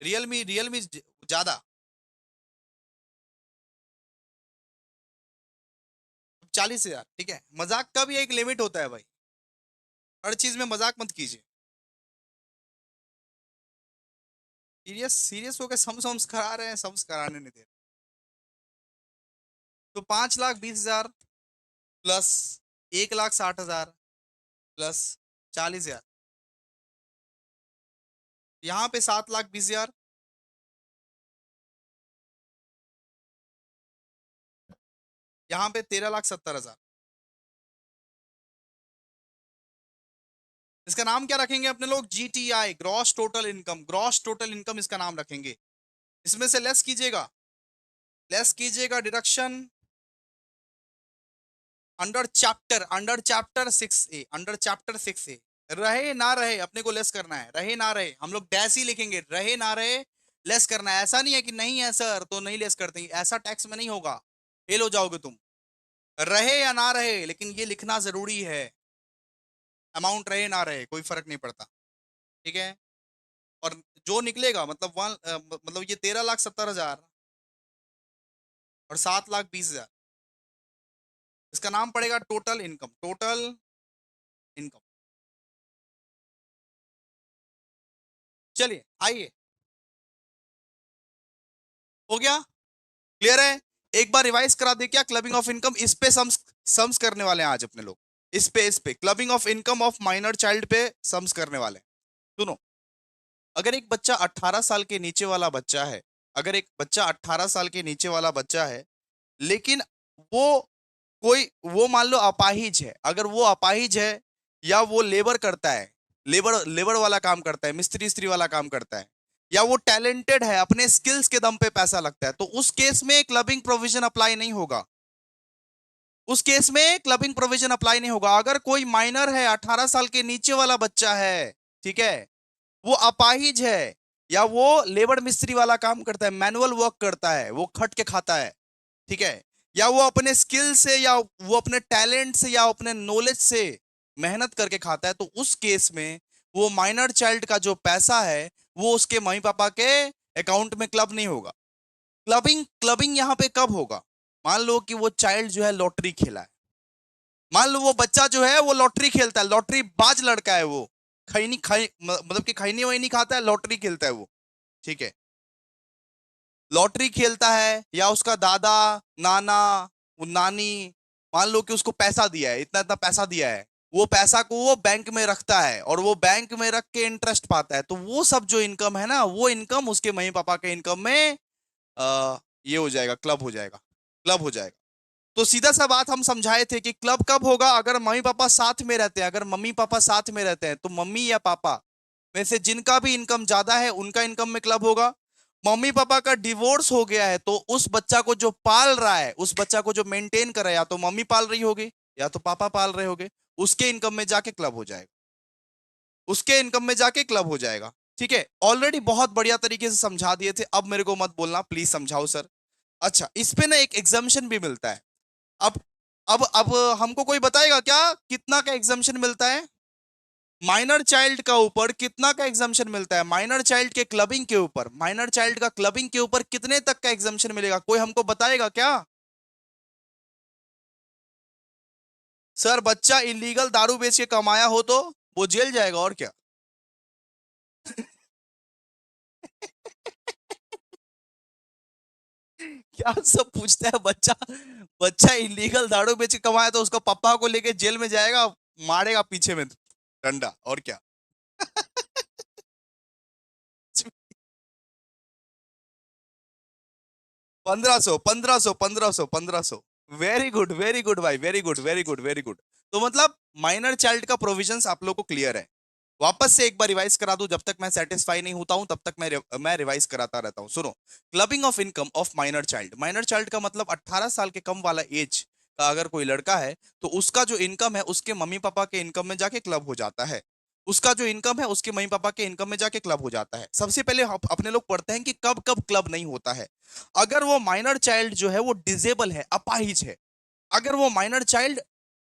रियल मी ज्यादा। 40,000, ठीक है। मजाक का भी एक लिमिट होता है भाई, हर चीज में मजाक मत कीजिए। सीरियस सीरियस होकर सम्स करा रहे हैं, सम्स कराने नहीं दे रहे। तो 5,20,000 प्लस 1,60,000 प्लस 40,000, यहाँ पे 7,20,000, यहाँ पे 13,70,000। इसका नाम क्या रखेंगे अपने लोग? GTI, gross total income. Gross total income इसका नाम रखेंगे। इसमें से लेस कीजिएगा, लेस कीजिएगा डिडक्शन अंडर चैप्टर 6A। रहे ना रहे अपने को लेस करना है, रहे ना रहे हम लोग डैश ही लिखेंगे, रहे ना रहे लेस करना है। ऐसा नहीं है कि नहीं है सर तो नहीं लेस करते, ऐसा टैक्स में नहीं होगा, फेल हो जाओगे तुम। रहे या ना रहे लेकिन ये लिखना जरूरी है। अमाउंट रहे ना रहे कोई फर्क नहीं पड़ता, ठीक है। और जो निकलेगा मतलब मतलब ये 13,70,000 और 7,20,000, इसका नाम पड़ेगा टोटल इनकम। Total income. चलिए आइए, हो गया? क्लियर है? एक बार रिवाइज करा दे क्या क्लबिंग ऑफ इनकम? इस पे सम्स सम्स करने वाले हैं आज अपने लोग। इस पे clubbing of income of minor child पे सम्स करने वाले हैं। सुनो, अगर एक बच्चा 18 साल के नीचे वाला बच्चा है, अगर एक बच्चा 18 साल के नीचे वाला बच्चा है, लेकिन वो वो मान लो अपाहिज है, अगर वो अपाहिज है या वो लेबर करता है, लेबर लेबर वाला काम करता है, मिस्त्री स्त्री वाला काम करता है, या वो टैलेंटेड है, अपने स्किल्स के दम पे पैसा लगता है, तो उस केस में क्लबिंग प्रोविजन अप्लाई नहीं होगा। उस केस में क्लबिंग प्रोविजन अप्लाई नहीं होगा। अगर कोई माइनर है, 18 साल के नीचे वाला बच्चा है, ठीक है, वो अपाहिज है या वो लेबर मिस्त्री वाला काम करता है, मैनुअल वर्क करता है, वो खट के खाता है, ठीक है, या वो अपने स्किल से या वो अपने टैलेंट से या अपने नॉलेज से मेहनत करके खाता है, तो उस केस में वो माइनर चाइल्ड का जो पैसा है वो उसके मम्मी पापा के अकाउंट में क्लब नहीं होगा। क्लबिंग क्लबिंग यहाँ पे कब होगा? मान लो कि वो चाइल्ड जो है लॉटरी खेला है, मान लो वो बच्चा जो है वो लॉटरी खेलता है, लॉटरी बाज लड़का है वो, खैनी खाई मतलब कि खैनी वैनी खाता है, लॉटरी खेलता है वो, ठीक है। लॉटरी खेलता है या उसका दादा, नाना, वो नानी, मान लो कि उसको पैसा दिया है, इतना इतना पैसा दिया है, वो पैसा को वो बैंक में रखता है और वो बैंक में रख के इंटरेस्ट पाता है, तो वो सब जो इनकम है ना, वो इनकम उसके मम्मी पापा के इनकम में ये हो जाएगा, क्लब हो जाएगा, क्लब हो जाएगा। तो सीधा सा बात हम समझाए थे कि क्लब कब होगा? अगर मम्मी पापा साथ में रहते हैं, अगर मम्मी पापा साथ में रहते हैं तो मम्मी या पापा में से जिनका भी इनकम ज्यादा है उनका इनकम में क्लब होगा, मम्मी पापा का डिवोर्स हो गया है, तो उस बच्चा को जो पाल रहा है, उस बच्चा को जो मेंटेन कर रहा है, या तो मम्मी पाल रही होगी या तो पापा पाल रहे होगे, उसके इनकम में जाके क्लब हो जाएगा, उसके इनकम में जाके क्लब हो जाएगा। ठीक है, ऑलरेडी बहुत बढ़िया तरीके से समझा दिए थे, अब मेरे को मत बोलना, प्लीज समझाओ सर। अच्छा, इस पे ना एक एग्जाम्शन भी मिलता है। अब अब हमको कोई बताएगा क्या कितना का एग्जाम्शन मिलता है? माइनर चाइल्ड का ऊपर कितना का एग्जाम्शन मिलता है? माइनर चाइल्ड के क्लबिंग के ऊपर, माइनर चाइल्ड का क्लबिंग के ऊपर कितने तक का एग्जाम्शन मिलेगा? कोई हमको बताएगा क्या? सर, बच्चा इलीगल दारू बेच के कमाया हो तो वो जेल जाएगा, और क्या। क्या सब पूछता है बच्चा? बच्चा इलीगल दारू बेच के कमाया तो उसका पापा को लेके जेल में जाएगा, मारेगा पीछे में डंडा, और क्या। 1500, 1500, 1500, 1500। वेरी गुड, वेरी गुड भाई, very good, very good, very good. तो मतलब माइनर चाइल्ड का प्रोविजंस आप लोग को क्लियर है। वापस से एक बार रिवाइज करा दूं, जब तक मैं सेटिस्फाई नहीं होता हूं तब तक मैं रिवाइज कराता रहता हूं, सुनो। Clubbing of income of minor child, minor child का मतलब 18 साल के कम वाला एज का अगर कोई लड़का है, तो उसका जो इनकम है उसके मम्मी पापा के इनकम में जाके क्लब हो जाता है। उसका जो इनकम है उसके मम्मी पापा के इनकम में जाके क्लब हो जाता है। सबसे पहले अपने लोग पढ़ते हैं कि कब कब क्लब नहीं होता है। अगर वो माइनर चाइल्ड जो है वो डिजेबल है, अपाहिज है। अगर वो माइनर चाइल्ड,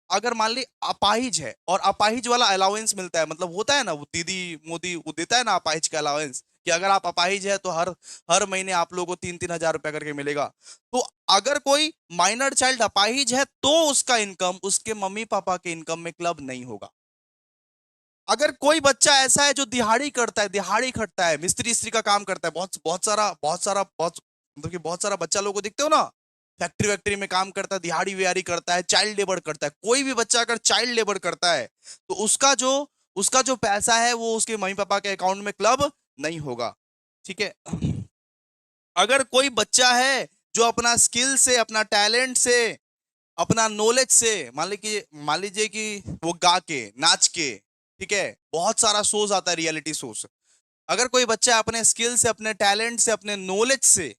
अगर मान ली अपाहिज है, और अपाहिज वाला अलाउंस मिलता है, मतलब होता है ना, वो दीदी मोदी वो देता है ना अपाहिज का अलाउंस, कि अगर आप अपाहिज है तो हर हर महीने आप लोगों को 3-3 हजार रुपया करके मिलेगा। तो अगर कोई माइनर चाइल्ड अपाहिज है तो उसका इनकम उसके मम्मी पापा के इनकम में क्लब नहीं होगा। अगर कोई बच्चा ऐसा है जो दिहाड़ी करता है, दिहाड़ी खटता है, मिस्त्री स्त्री का काम करता है, बहुत बहुत सारा, बहुत सारा, बहुत मतलब कि बहुत सारा बच्चा लोगों को दिखते हो ना, फैक्ट्री वैक्ट्री में काम करता है, दिहाड़ी विहाड़ी करता है, चाइल्ड लेबर करता है, कोई भी बच्चा अगर चाइल्ड लेबर करता है तो उसका जो पैसा है वो उसके मम्मी पापा के अकाउंट में क्लब नहीं होगा। ठीक है। अगर कोई बच्चा है जो अपना स्किल से, अपना टैलेंट से, अपना नॉलेज से, मान लीजिए कि वो गा के, नाच के, ठीक है, बहुत सारा शोज आता है, रियलिटी शोज। अगर कोई बच्चा अपने स्किल से, अपने टैलेंट से, अपने नॉलेज से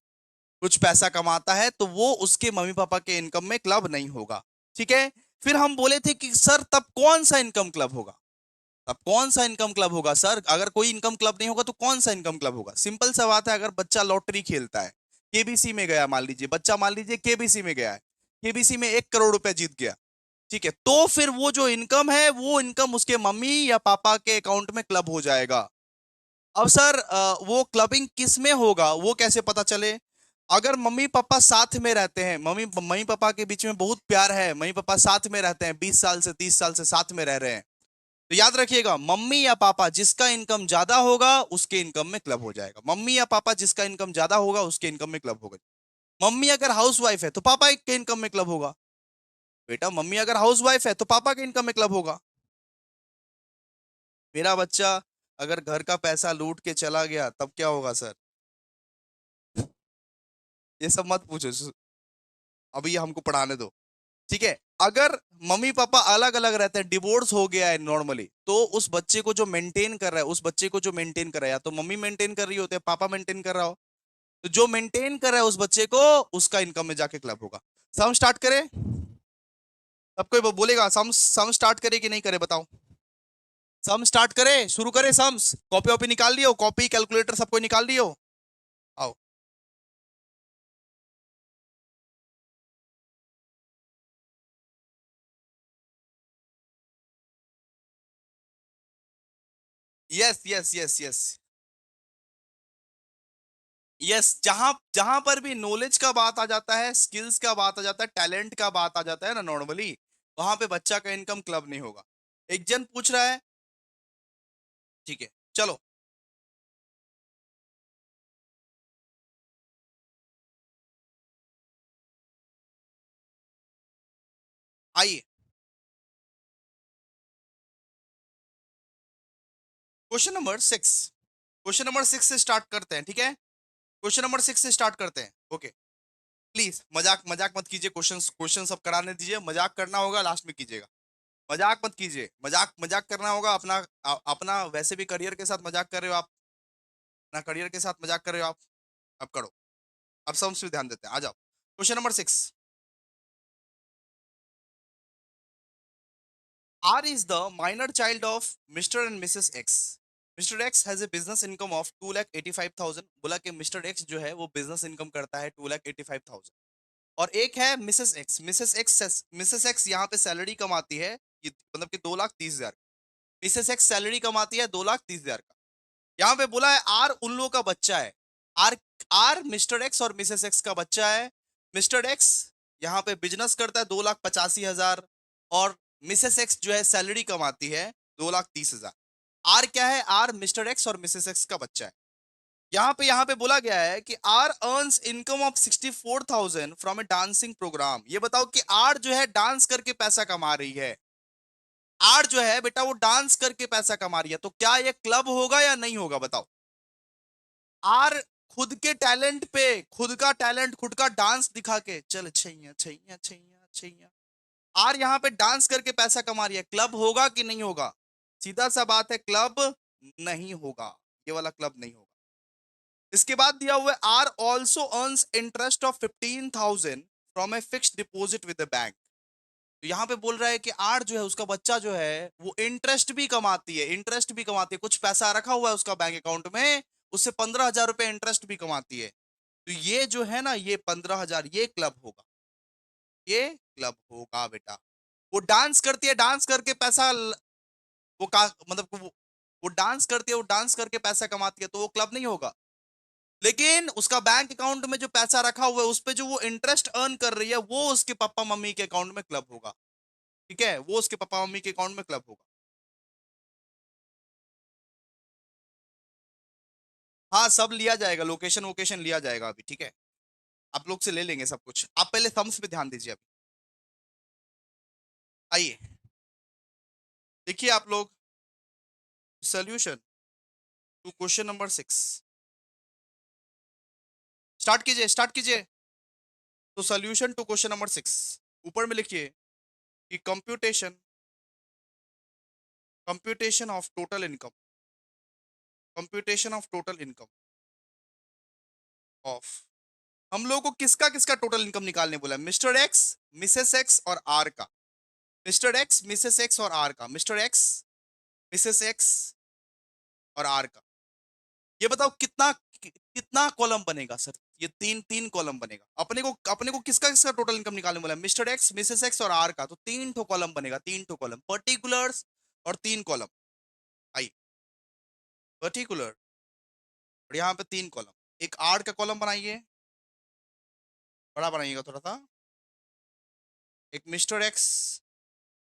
कुछ पैसा कमाता है तो वो उसके मम्मी पापा के इनकम में क्लब नहीं होगा। ठीक है। फिर हम बोले थे कि सर तब कौन सा इनकम क्लब होगा? तब कौन सा इनकम क्लब होगा सर? अगर कोई इनकम क्लब नहीं होगा तो कौन सा इनकम क्लब होगा? सिंपल सा बात है, अगर बच्चा लॉटरी खेलता है, केबीसी में गया, मान लीजिए बच्चा, मान लीजिए केबीसी में गया है, केबीसी में 1 करोड़ रुपए जीत गया। ठीक है, तो फिर वो जो इनकम है वो इनकम उसके मम्मी या पापा के अकाउंट में क्लब हो जाएगा। अब सर वो क्लबिंग किस में होगा वो कैसे पता चले? अगर मम्मी पापा साथ में रहते हैं, मम्मी मम्मी पापा के बीच में बहुत प्यार है, मम्मी पापा साथ में रहते हैं, 20 साल से 30 साल से साथ में रह रहे हैं, तो याद रखिएगा, मम्मी या पापा जिसका इनकम ज्यादा होगा उसके इनकम में क्लब हो जाएगा। मम्मी या पापा जिसका इनकम ज्यादा होगा उसके इनकम में क्लब होगा। मम्मी अगर हाउस वाइफ है तो पापा के इनकम में क्लब होगा। बेटा, मम्मी अगर हाउस वाइफ है तो पापा के इनकम में क्लब होगा। मेरा बच्चा अगर घर का पैसा लूट के चला गया तब क्या होगा सर? ये सब मत पूछो, अभी हमको पढ़ाने दो। ठीक है। अगर मम्मी पापा अलग अलग रहते हैं, डिवोर्स हो गया है नॉर्मली, तो उस बच्चे को जो मेंटेन कर रहा है, उस बच्चे को जो मेंटेन कर रहा है, या तो मम्मी मेंटेन कर रही होते हैं, पापा मेंटेन कर रहा हो, तो जो मेंटेन कर रहा है उस बच्चे को, उसका इनकम में जाके क्लब होगा। सम स्टार्ट करें? सब कोई बोलेगा सम सम स्टार्ट करे कि नहीं करे, बताओ। सम स्टार्ट करे, शुरू करे सम्स। कॉपी वॉपी निकाल लियो, कॉपी कैलकुलेटर सब कोई निकाल लियो। आओ। Yes, yes, yes, yes. Yes, जहां जहां पर भी नॉलेज का बात आ जाता है, स्किल्स का बात आ जाता है, टैलेंट का बात आ जाता है ना नॉर्मली, वहां पे बच्चा का इनकम क्लब नहीं होगा। एक जन पूछ रहा है। ठीक है, चलो। आइए, क्वेश्चन नंबर 6। क्वेश्चन नंबर 6 से स्टार्ट करते हैं, ठीक है। क्वेश्चन नंबर 6 से स्टार्ट करते हैं, ओके। प्लीज मजाक मजाक मत कीजिए, क्वेश्चन क्वेश्चन सब कराने दीजिए, मजाक करना होगा लास्ट में कीजिएगा। मजाक मत कीजिए, मजाक मजाक करना होगा अपना। अपना वैसे भी करियर के साथ मजाक कर रहे हो आप, अपना करियर के साथ मजाक कर रहे हो आप। अब करो, अब सम्स पे ध्यान देते हैं, आ जाओ। Question number 6। R is the minor child of Mr. and Mrs. X. Mr. X has a business income of 2,85,000। बोला कि मिस्टर एक्स जो है वो बिजनेस इनकम करता है 2,85,000। और एक है मिसेस एक्स। मिसेस एक्स यहाँ पे सैलरी कमाती है, मतलब कि 2,30,000। मिसेस एक्स सैलरी कमाती है 2,30,000 का। यहाँ पे बोला है आर उन लोगों का बच्चा है। आर आर मिस्टर एक्स और मिसेस एक्स का बच्चा है। मिस्टर एक्स यहाँ पे बिजनेस करता है 2,85,000, और मिसेस एक्स जो है सैलरी कमाती है 2,30,000। आर क्या है? आर मिस्टर एक्स और मिसेस एक्स का बच्चा है। यहाँ पे बोला गया है कि R earns income of 64,000 from a dancing programme. ये बताओ कि आर जो है डांस करके पैसा कमा रही है। आर जो है बेटा वो डांस करके पैसा कमा रही है, तो क्या ये क्लब होगा या नहीं होगा बताओ? आर खुद के टैलेंट पे, खुद का टैलेंट, खुद का डांस दिखा के चल छैया छैया छैया छैया, आर यहाँ पे डांस करके पैसा कमा रही है, क्लब होगा कि नहीं होगा? सीधा सा बात है, क्लब नहीं होगा। ये वाला क्लब नहीं होगा। इसके बाद दिया हुआ है R also earns interest of 15,000 from a fixed deposit with the bank. तो यहाँ पे बोल रहा है कि आर जो है उसका बच्चा जो है वो इंटरेस्ट भी कमाती है, इंटरेस्ट भी कमाती है। कुछ पैसा रखा हुआ है उसका बैंक अकाउंट में, उससे 15,000 रुपए इंटरेस्ट भी कमाती है। तो ये जो है ना, ये 15,000 ये क्लब होगा, ये क्लब होगा बेटा। वो डांस करती है, डांस करके पैसा वो का मतलब वो डांस करती है, वो डांस करके पैसा कमाती है, तो वो क्लब नहीं होगा। लेकिन उसका बैंक अकाउंट में जो पैसा रखा हुआ है उस पे जो वो इंटरेस्ट अर्न कर रही है, वो उसके पापा मम्मी के अकाउंट में क्लब होगा। ठीक है, वो उसके पापा मम्मी के अकाउंट में क्लब होगा। हाँ, सब लिया जाएगा, लोकेशन वोकेशन लिया जाएगा अभी, ठीक है। आप लोग से ले लेंगे सब कुछ। आप पहले थम्स पे ध्यान दीजिए अभी। आइए देखिए आप लोग, solution to question number 6। Start कीजिए, स्टार्ट कीजिए। तो सोल्यूशन टू क्वेश्चन नंबर 6, ऊपर में लिखिए कि computation of total income, computation of total income of, हम लोगों को किसका किसका टोटल इनकम निकालने बोला है? मिस्टर एक्स, मिसेस एक्स और आर का। मिस्टर एक्स, मिसेस एक्स और आर का, मिस्टर एक्स, मिसेस एक्स और आर का। ये बताओ कितना कितना कॉलम बनेगा सर? ये तीन तीन कॉलम बनेगा। अपने को किसका किसका टोटल इनकम निकालने बोला है? मिस्टर एक्स, मिसेस एक्स और आर का। तो तीन ठो कॉलम बनेगा, तीन ठो कॉलम पर्टिकुलर्स और तीन कॉलम। आई पर्टिकुलर, और यहाँ पे तीन कॉलम। एक आर का कॉलम बनाइए, बड़ा बनाइएगा थोड़ा सा। एक मिस्टर एक्स,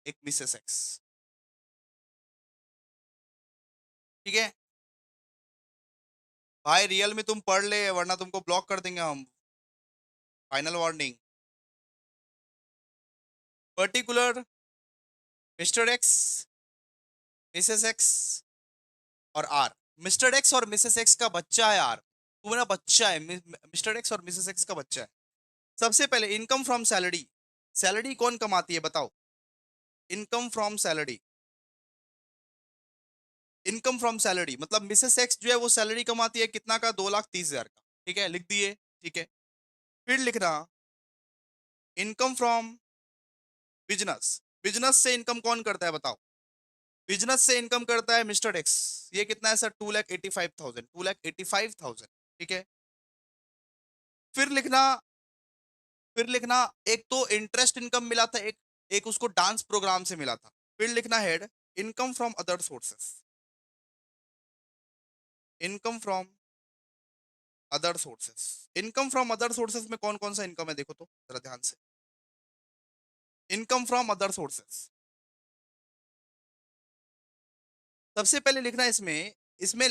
एक मिसेस एक्स। ठीक है भाई, रियल में तुम पढ़ ले वरना तुमको ब्लॉक कर देंगे हम। Final warning. Particular, mister X, Mrs x और आर। मिस्टर एक्स और मिसेस एक्स का बच्चा है आर, वो मेरा बच्चा है। मिस्टर एक्स और मिसेस एक्स का बच्चा है। सबसे पहले इनकम फ्रॉम सैलरी। सैलरी कौन कमाती है बताओ? Income from salary, income from salary मतलब मिसेस एक्स जो है वो सैलरी कमाती है कितना का? 2,30,000 का। ठीक है, लिख दिए। ठीक है, फिर लिखना इनकम फ्रॉम बिजनेस। बिजनेस से इनकम कौन करता है बताओ? बिजनेस से इनकम करता है मिस्टर एक्स। ये कितना है सर? 2,85,000, 2,85,000। ठीक है, फिर लिखना, फिर लिखना एक तो इंटरेस्ट इनकम मिला था, एक एक उसको डांस प्रोग्राम से मिला था। फिर लिखना head income from other sources, income from other sources. Income from other sources में कौन कौन सा इनकम है देखो तो जरा ध्यान से। इनकम फ्रॉम अदर सोर्सेस, सबसे पहले लिखना इसमें, इसमें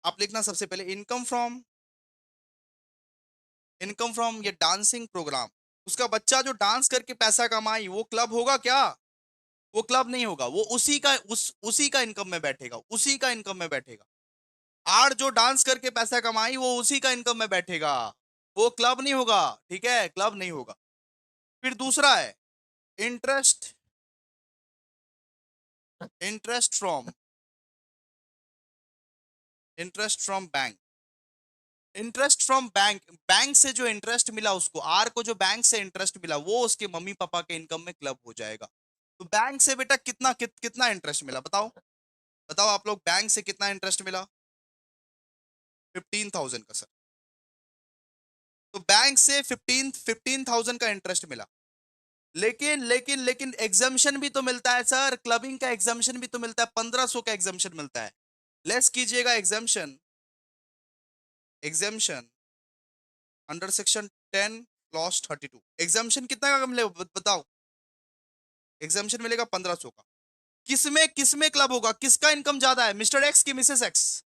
आप लिखना सबसे पहले इनकम फ्रॉम ये डांसिंग प्रोग्राम। उसका बच्चा जो डांस करके पैसा कमाई, वो क्लब होगा क्या? वो क्लब नहीं होगा, वो उसी का इनकम में बैठेगा, उसी का इनकम में बैठेगा। आर जो डांस करके पैसा कमाई वो उसी का इनकम में बैठेगा, वो क्लब नहीं होगा। ठीक है, क्लब नहीं होगा। फिर दूसरा है interest, interest from, interest from bank. Interest from bank, bank से जो इंटरेस्ट मिला उसको, आर को जो बैंक से इंटरेस्ट मिला वो उसके मम्मी पापा के इनकम में क्लब हो जाएगा। तो बैंक से बेटा कितना इंटरेस्ट मिला बताओ, बताओ आप लोग, बैंक से कितना इंटरेस्ट मिला? 15,000 का सर। तो बैंक से 15,000 का इंटरेस्ट मिला। लेकिन एग्जामिशन भी तो मिलता है सर, क्लबिंग का एग्जामिशन भी तो मिलता है, 1500 का एग्जामिशन मिलता है। लेस कीजिएगा exemption, exemption under section 10 clause 32, exemption कितना का मिले बताओ? एग्जामिशन मिलेगा 1500 का। किसमें किसमें क्लब होगा, किसका इनकम ज्यादा है, मिस्टर एक्स की मिसेस एक्स?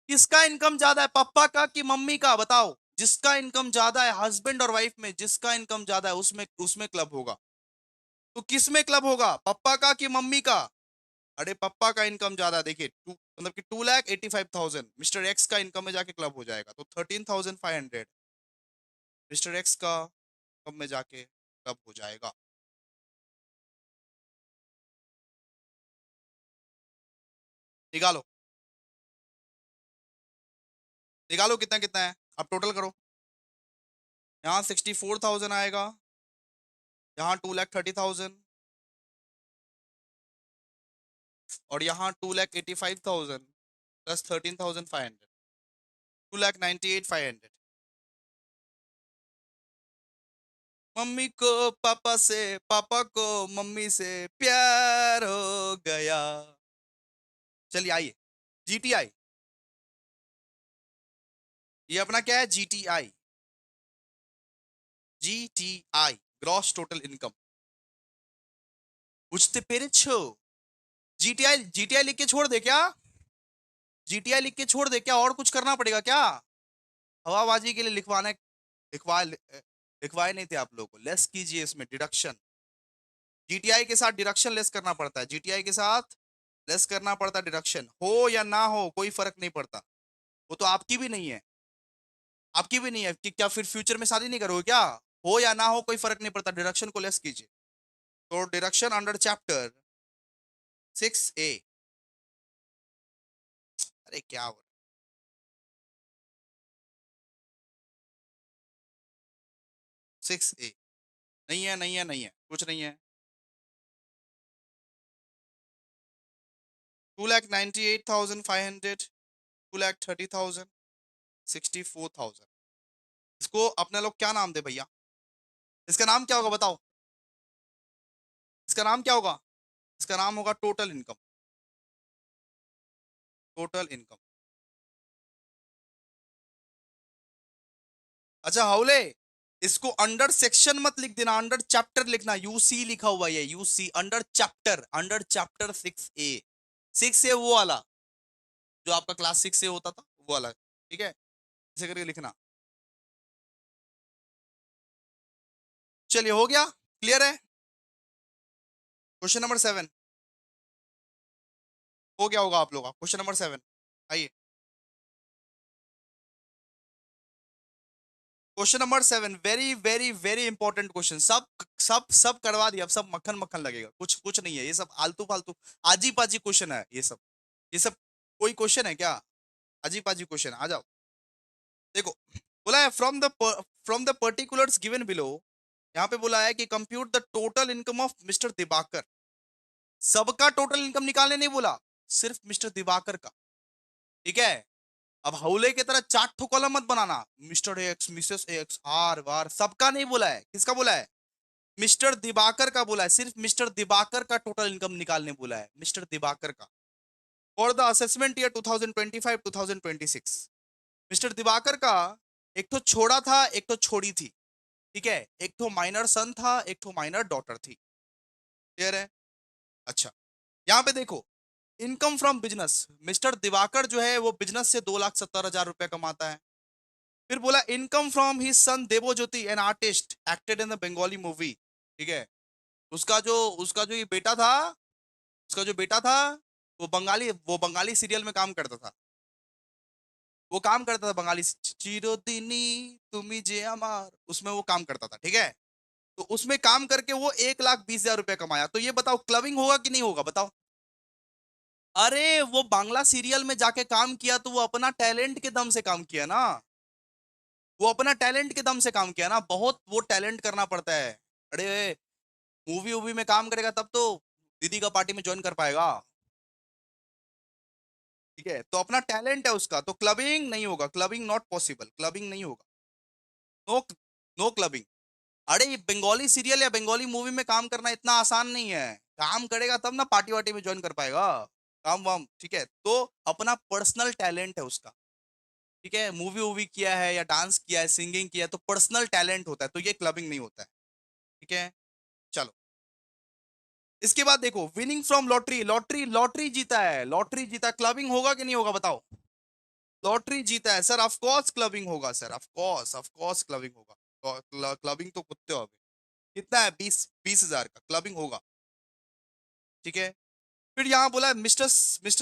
किसका इनकम ज्यादा है, पापा का कि मम्मी का, बताओ? जिसका इनकम ज्यादा है हस्बैंड और वाइफ में, जिसका इनकम ज्यादा है उसमें उसमें क्लब होगा। तो किसमें क्लब होगा, पापा का कि मम्मी का? अरे पापा का इनकम ज्यादा है, देखिए मतलब कि 2,85,000 मिस्टर एक्स का इनकम में जाके क्लब हो जाएगा, तो 13,500 मिस्टर एक्स का इनकम में जाके क्लब हो जाएगा। निकालो, निकालो कितना कितना है, अब टोटल करो। यहाँ 64,000 आएगा, यहाँ 2,30,000, और यहाँ 2,85,000 प्लस 13,500, 2,98,500। मम्मी को पापा से, पापा को मम्मी से प्यार हो गया। चलिए आइए, जीटीआई, ये अपना क्या है, GTI, GTI gross total income. बुझते पेरे छो, जीटीआई, जीटीआई लिख के छोड़ दे क्या? जीटीआई लिख के छोड़ दे क्या, और कुछ करना पड़ेगा क्या? हवाबाजी के लिए लिखवाने, लिखवाए नहीं थे आप लोगों को, लेस कीजिए इसमें डिडक्शन। जीटीआई के साथ डिडक्शन लेस करना पड़ता है, जीटीआई के साथ लेस करना पड़ता है डिडक्शन, हो या ना हो कोई फर्क नहीं पड़ता। वो तो आपकी भी नहीं है, आपकी भी नहीं है कि क्या फिर फ्यूचर में शादी नहीं करोगे क्या? हो या ना हो कोई फर्क नहीं पड़ता, डिडक्शन को लेस कीजिए। तो डिडक्शन अंडर चैप्टर 6A, अरे क्या हो, 6A, नहीं है नहीं है नहीं है, कुछ नहीं है। 2,98,500, 2,30,000, 64,000। इसको अपने लोग क्या नाम दे भैया, इसका नाम क्या होगा बताओ? इसका नाम क्या होगा? इसका नाम होगा टोटल इनकम, टोटल इनकम। अच्छा हाउले, इसको अंडर सेक्शन मत लिख देना, अंडर चैप्टर लिखना, यूसी लिखा हुआ है, UC under chapter, under chapter 6A। 6A वो वाला जो आपका क्लास 6 से होता था, वो वाला, ठीक है, इसे करके लिखना। चलिए हो गया, क्लियर है? क्वेश्चन नंबर 7 हो गया होगा आप लोगों का, क्वेश्चन नंबर 7 आइए। Question number 7 very very very important question, सब सब सब करवा दिया, अब सब मक्खन मक्खन लगेगा, कुछ कुछ नहीं है, ये सब आलतू फालतू आजी पाजी क्वेश्चन है ये सब, ये सब कोई क्वेश्चन है क्या? अजी पाजी क्वेश्चन, आ जाओ। देखो, बोला है from the particulars given below, यहाँ पे बोला है कि compute the total income of mister Diwakar. सबका टोटल इनकम निकालने नहीं बोला, सिर्फ मिस्टर दिवाकर का, ठीक है? अब हौले की तरह चार ठो कॉलम मत बनाना, मिस्टर एक्स, मिसेस एक्स, आर वार, सबका नहीं बोला है, किसका बोला है? मिस्टर दिवाकर का बोला है, सिर्फ मिस्टर दिवाकर का टोटल इनकम निकालने बोला है, मिस्टर दिवाकर का, for the assessment year 2025 2026। Mister Diwakar का एक तो छोड़ा था, एक तो छोड़ी थी, ठीक है, एक तो माइनर सन था, एक तो माइनर डॉटर थी, क्लियर है? अच्छा, यहाँ पे देखो, income from business, mister Diwakar जो है वो बिजनेस से 2,70,000 रुपए कमाता है। फिर बोला income from his son Debojyoti an artist acted in the Bengali movie, ठीक है, उसका जो ये बेटा था, उसका जो बेटा था वो बंगाली सीरियल में काम करता था, वो काम करता था बंगाली चिरोदिनी तुमी जे अमार, उसमें वो काम करता था, ठीक है? तो उसमें काम करके वो 1,20,000 रुपए कमाया, तो ये बताओ क्लबिंग होगा कि नहीं होगा, बताओ? अरे वो बांग्ला सीरियल में जाके काम किया तो वो अपना टैलेंट के दम से काम किया ना। वो अपना टैलेंट के दम से काम किया ना, बहुत वो टैलेंट करना पड़ता है। अरे मूवी वूवी में काम करेगा तब तो दीदी का पार्टी में ज्वाइन कर पाएगा। ठीक है, तो अपना टैलेंट है उसका, तो क्लबिंग नहीं होगा, क्लबिंग नॉट पॉसिबल, क्लबिंग नहीं होगा। No, no clubbing. अरे ये बंगाली सीरियल या बंगाली मूवी में काम करना इतना आसान नहीं है। काम करेगा तब ना पार्टी वार्टी में ज्वाइन कर पाएगा, काम वाम। ठीक है, तो अपना पर्सनल टैलेंट है उसका। ठीक है, मूवी वूवी किया है या डांस किया है, सिंगिंग किया है, तो पर्सनल टैलेंट होता है, तो ये क्लबिंग नहीं होता है। ठीक है, चलो। इसके बाद देखो, winning from lottery, lottery lottery जीता है, लॉटरी जीता, क्लबिंग होगा कि नहीं होगा बताओ। लॉटरी जीता है सर, ऑफ कोर्स क्लबिंग होगा सर, ऑफ कोर्स क्लबिंग होगा। क्लबिंग तो कुत्ते हो गए। कितना है, 20 20 हजार का, क्लबिंग होगा। ठीक है, फिर यहाँ बोला है mister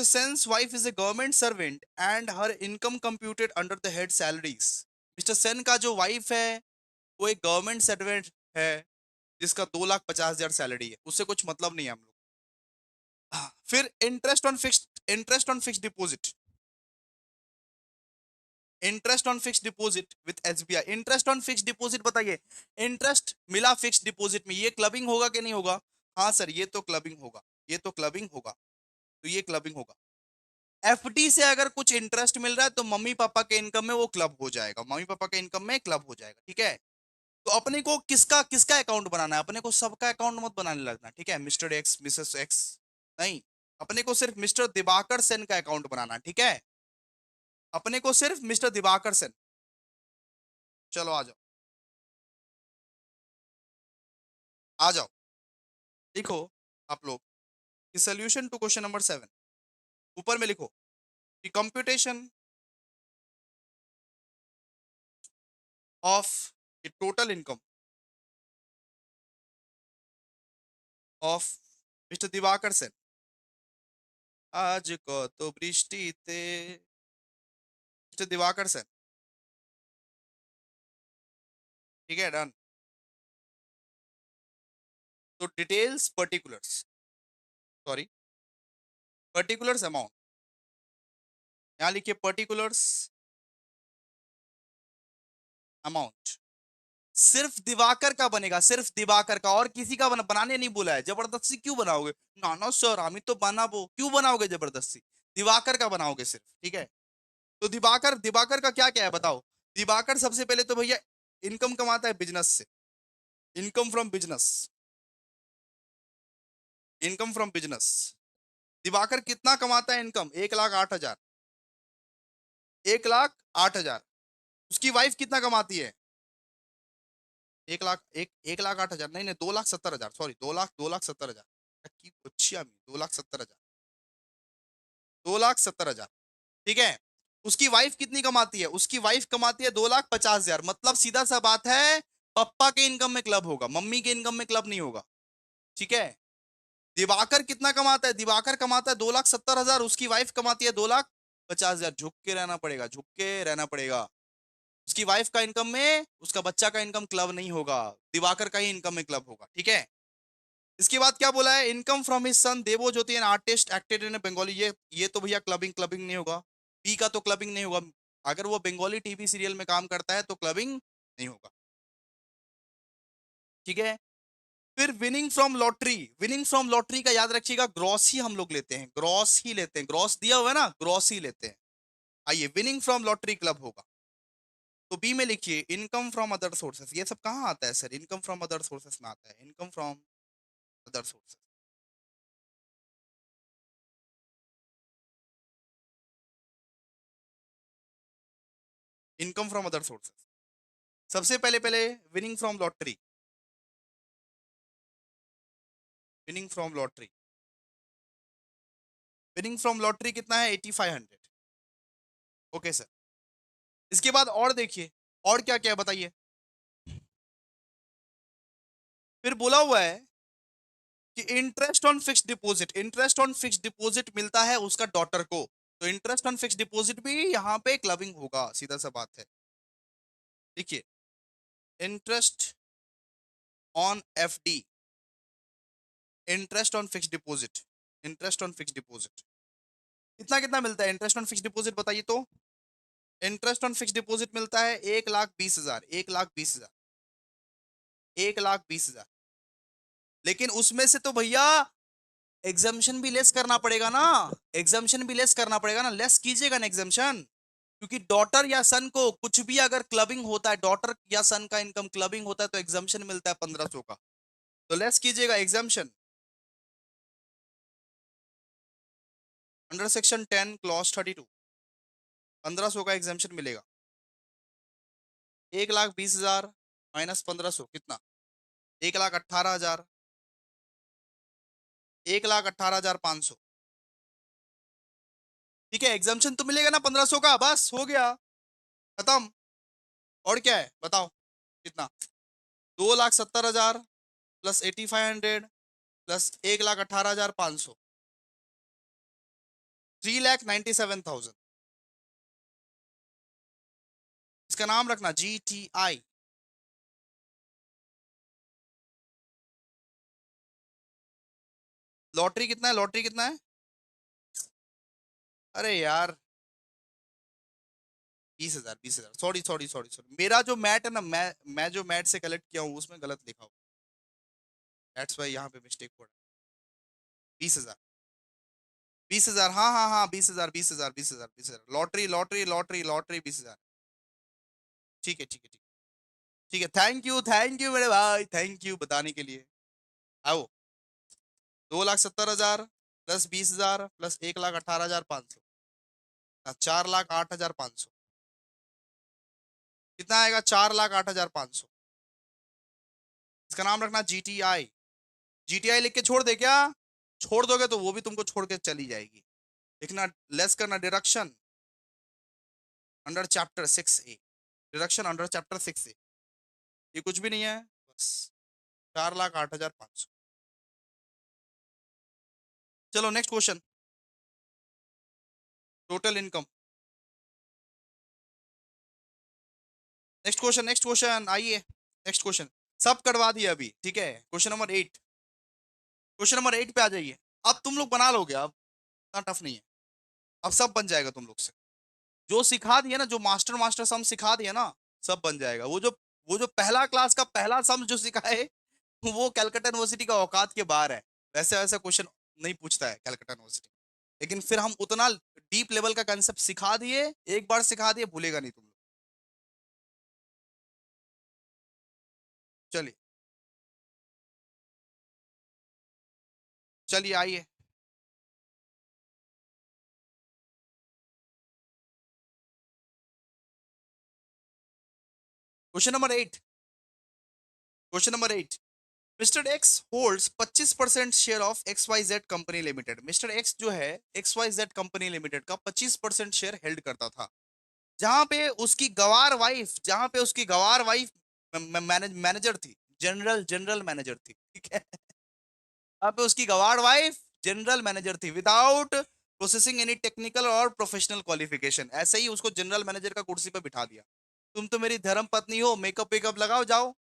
sense wife is a government servant and her income computed under the head salaries. Mister Sen का जो वाइफ है वो एक गवर्नमेंट सर्वेंट है, जिसका 2,50,000 सैलरी है, उससे कुछ मतलब नहीं है हम लोग। फिर interest on fixed deposit, interest on fixed deposit with SBI, interest on fixed deposit, बताइए। इंटरेस्ट मिला फिक्स्ड डिपॉजिट में, ये क्लबिंग होगा कि नहीं होगा। हाँ सर, ये तो क्लबिंग होगा, ये तो क्लबिंग होगा, तो ये क्लबिंग होगा। एफडी से अगर कुछ इंटरेस्ट मिल रहा है तो मम्मी पापा के इनकम में वो क्लब हो जाएगा, मम्मी पापा के इनकम में क्लब हो जाएगा। ठीक है, तो अपने को किसका किसका अकाउंट बनाना है, अपने को सबका अकाउंट मत बनाने लगना। ठीक है, मिस्टर एक्स मिसेस एक्स नहीं, अपने को सिर्फ मिस्टर दिवाकर सेन का अकाउंट बनाना है। ठीक है, अपने को सिर्फ मिस्टर दिवाकर सेन। चलो आ जाओ, आ जाओ। लिखो आप लोग कि सोल्यूशन टू क्वेश्चन नंबर 7, ऊपर में लिखो कि computation of total income of mister Diwakar Sen, आज को तो बृष्टि थे, मिस्टर दिवाकर सेन। ठीक है, डन। तो details particulars, sorry, particulars amount, यहाँ लिखिए पर्टिकुलर्स अमाउंट। सिर्फ दिवाकर का बनेगा, सिर्फ दिवाकर का, और किसी का बनाने नहीं बोला है। जबरदस्ती क्यों बनाओगे, ना ना सर हम तो बनाबो, क्यों बनाओगे जबरदस्ती। दिवाकर का बनाओगे सिर्फ। ठीक है, तो दिवाकर, दिवाकर का क्या क्या है बताओ। दिवाकर सबसे पहले तो भैया इनकम कमाता है बिजनेस से, income from business, income from business. Diwakar कितना कमाता है इनकम, 1,08,000, 1,08,000। उसकी वाइफ कितना कमाती है, 1,08,000 नहीं नहीं, 2,70,000, सॉरी, 2,70,000 की अच्छी, 2,70,000, 2,70,000। ठीक है, उसकी वाइफ कितनी कमाती है, उसकी वाइफ कमाती है 2,50,000। मतलब सीधा सा बात है, पप्पा के इनकम में क्लब होगा, मम्मी के इनकम में क्लब नहीं होगा। ठीक है, दिवाकर कितना कमाता है, दिवाकर कमाता है 2,70,000, उसकी वाइफ कमाती है 2,50,000। झुक के रहना पड़ेगा, झुक के रहना पड़ेगा। उसकी वाइफ का इनकम में उसका बच्चा का इनकम क्लब नहीं होगा, दिवाकर का ही इनकम में क्लब होगा। ठीक है, इसके बाद क्या बोला है, income from his son Debojyoti an artist acted in Bengali, ये तो भैया क्लबिंग क्लबिंग नहीं होगा। पी का तो क्लबिंग नहीं होगा, अगर वो बंगाली टीवी सीरियल में काम करता है तो क्लबिंग नहीं होगा। ठीक है, फिर winning from lottery, winning from lottery का याद रखिएगा, ग्रॉस ही हम लोग लेते हैं, ग्रॉस ही लेते हैं, ग्रॉस दिया हुआ है ना, ग्रॉस ही लेते हैं। आइए, विनिंग फ्रॉम लॉटरी क्लब होगा, तो बी में लिखिए इनकम फ्रॉम अदर सोर्सेस। ये सब कहाँ आता है sir, income from other sources में आता है, income from other sources, income from other sources. सबसे पहले पहले winning from lottery, winning from lottery, winning from lottery कितना है, 8,500। ओके सर, इसके बाद और देखिए, और क्या क्या है बताइए। फिर बोला हुआ है कि interest on fixed deposit, interest on fixed deposit मिलता है उसका डॉटर को, तो इंटरेस्ट ऑन फिक्स्ड डिपॉजिट भी यहाँ पे क्लबिंग होगा, सीधा सा बात है। देखिए, interest on FD, interest on fixed deposit, interest on fixed deposit, कितना कितना मिलता है इंटरेस्ट ऑन फिक्स डिपॉजिट, बताइए तो। इंटरेस्ट ऑन फिक्स डिपॉजिट मिलता है 1,20,000, 1,20,000, 1,20,000। लेकिन उसमें से तो भैया एग्जाम्शन भी लेस करना पड़ेगा ना, एग्जाम्शन भी लेस करना पड़ेगा ना, लेस कीजिएगा ना एग्जाम्शन। क्योंकि डॉटर या सन को कुछ भी अगर क्लबिंग होता है, डॉटर या सन का इनकम क्लबिंग होता है तो एग्जाम्शन मिलता है 1,500 का, तो लेस कीजिएगा एग्जाम्शन। अंडर सेक्शन 10 क्लॉज 32 1,500 का एग्जाम्शन मिलेगा। 1,20,000 माइनस 1,500 कितना, 1,18,000, 1,18,500। ठीक है, एग्जाम्शन तो मिलेगा ना 1,500 का, बस हो गया, खत्म। और क्या है बताओ कितना, 2,70,000 प्लस 8,500 प्लस 1,18,500, 3,97,000। इसका नाम रखना GTI। लॉटरी कितना है, लॉटरी कितना है, अरे यार 20,000, 20,000, सॉरी सॉरी सॉरी सॉरी, मेरा जो मैट है ना, मैं जो मैट से कलेक्ट किया हूँ उसमें गलत लिखा हुआ, दैट्स वाई यहाँ पे मिस्टेक हो रहा है। 20,000, 20,000, हाँ हाँ हाँ, 20,000, 20,000, 20,000, 20,000, लॉटरी लॉटरी लॉटरी लॉटरी 20,000। ठीक है ठीक है ठीक है ठीक है, थैंक यू मेरे भाई, थैंक यू बताने के लिए। आओ, 2,70,000 प्लस 20,000 प्लस 1,18,500, 4,08,500, कितना आएगा, 4,08,500। इसका नाम रखना GTI। GTI लिख के छोड़ दे क्या, छोड़ दोगे तो वो भी तुमको छोड़ के चली जाएगी। लिखना, लेस करना deduction under chapter 6A, deduction under chapter 6A, ये कुछ भी नहीं है, बस 4,08,500। चलो next question, total income. Next question आइए, नेक्स्ट क्वेश्चन। सब करवा दिया अभी, ठीक है, क्वेश्चन नंबर 8, क्वेश्चन नंबर 8 पे आ जाइए। अब तुम लोग बना लोगे, अब इतना टफ नहीं है, अब सब बन जाएगा तुम लोग से। जो सिखा दिया ना, जो मास्टर मास्टर सम सिखा दिया ना, सब बन जाएगा। वो जो पहला क्लास का पहला सम जो सिखाए, वो कैलकाटा यूनिवर्सिटी का औकात के बाहर है। वैसे वैसे क्वेश्चन नहीं पूछता है कैलकाटा यूनिवर्सिटी, लेकिन फिर हम उतना डीप लेवल का कंसेप्ट सिखा दिए, एक बार सिखा दिए भूलेगा नहीं तुम लोग। चलिए, चलिए आइए। Question number 8, mister x holds 25% share of XYZ company limited. Mister x जो है XYZ कंपनी लिमिटेड का 25% शेयर हेल्ड करता था, जहां पे उसकी गवार वाइफ, जहां पे उसकी गवार वाइफ मैनेजर थी, जनरल जनरल मैनेजर थी, ठीक है। वहां पे उसकी गवार वाइफ जनरल मैनेजर थी, विदाउट प्रोसेसिंग एनी टेक्निकल और प्रोफेशनल क्वालिफिकेशन, ऐसे ही उसको जनरल मैनेजर का कुर्सी पे बिठा दिया। तुम तो मेरी धर्म पत्नी हो, मेकअप वेकअप लगाओ जाओ,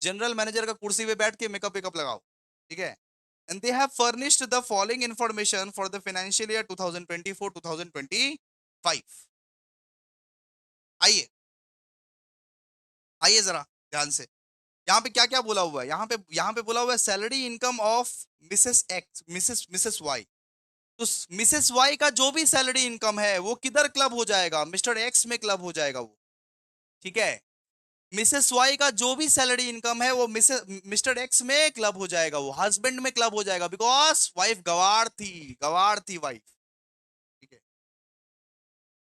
जनरल मैनेजर का कुर्सी पे बैठ के मेकअप वेकअप लगाओ, ठीक है। And they have furnished the following information for the financial year 2024-2025। आइए, आइए जरा ध्यान से, यहाँ पे क्या क्या बोला हुआ है, यहाँ पे बोला हुआ है salary income of Mrs X, Mrs Y. तो मिसेस वाई का जो भी सैलरी इनकम है वो किधर क्लब हो जाएगा, मिस्टर एक्स में क्लब हो जाएगा वो, ठीक है। मिसेस वाई का जो भी सैलरी इनकम है वो मिसेस मिस्टर एक्स में क्लब हो जाएगा, वो हस्बैंड में क्लब हो जाएगा, बिकॉज वाइफ गवार थी वाइफ, ठीक है।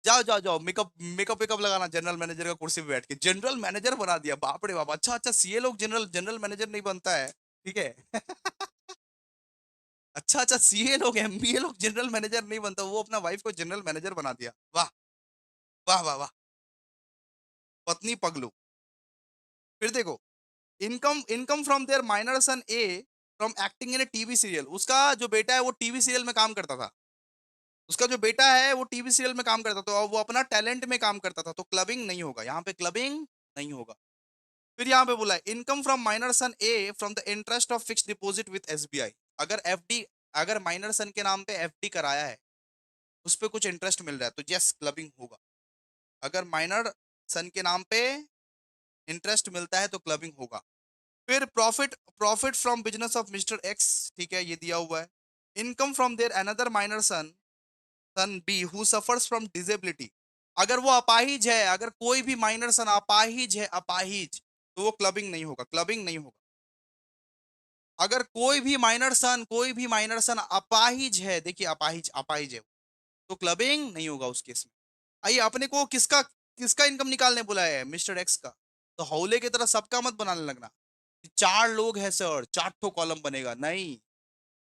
जाओ जाओ जाओ, मेकअप मेकअप वेकअप लगाना जनरल मैनेजर का कुर्सी पे बैठ के, जनरल मैनेजर बना दिया, बाप रे बाप। अच्छा अच्छा, सीए लोग जनरल जनरल मैनेजर नहीं बनता है, ठीक है। अच्छा अच्छा, सीए लोग एमबीए लोग जनरल मैनेजर नहीं बनता, वो अपना वाइफ को जनरल मैनेजर बना दिया, वाह वाह वाह वाह, पत्नी पगलू। फिर देखो, income income from their minor son A from acting in a TV serial. उसका जो बेटा है वो टीवी सीरियल में काम करता था, उसका जो बेटा है वो टीवी सीरियल में काम करता था, और वो अपना टैलेंट में काम करता था, तो क्लबिंग नहीं होगा यहाँ पे, क्लबिंग नहीं होगा। फिर यहाँ पे बोला है income from minor son A from the interest of fix deposit with SBI. अगर एफडी, अगर माइनर सन के नाम पे एफडी कराया है उस पे कुछ इंटरेस्ट मिल रहा है, तो यस क्लबिंग होगा। अगर माइनर सन के नाम पे इंटरेस्ट मिलता है तो क्लबिंग होगा। फिर profit profit from business of Mr X, ठीक है, ये दिया हुआ है। Income from their another minor son, son B who suffers from disability. अगर वो अपाहिज है, अगर कोई भी माइनर सन अपाहिज है, अपाहिज, तो वो क्लबिंग नहीं होगा, क्लबिंग नहीं होगा। अगर कोई भी माइनर सन अपाहिज है, देखिए अपाहिज अपाहिज है, तो क्लबिंग नहीं होगा उस केस में। आइए, अपने को किसका किसका इनकम निकालने बुलाया है, मिस्टर एक्स का। तो हौले की तरह सबका मत बनाने लगना कि 4 लोग हैं सर, 4 कॉलम बनेगा, नहीं।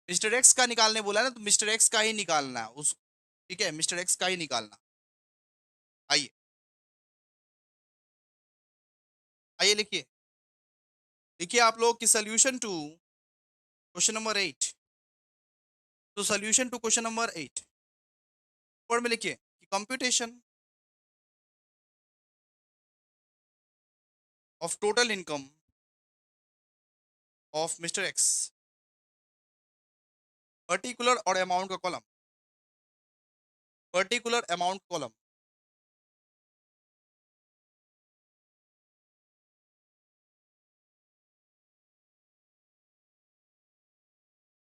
मिस्टर एक्स का निकालने बोला है ना, तो मिस्टर एक्स का ही निकालना है उस, ठीक है, मिस्टर एक्स का ही निकालना। आइए, आइए लिखिए, लिखिए आप लोग की सोल्यूशन टू क्वेश्चन नंबर 8। तो solution to question number 8 word में लिखिए कि computation of total income of Mr X, particular और अमाउंट का कॉलम, पर्टिकुलर अमाउंट कॉलम।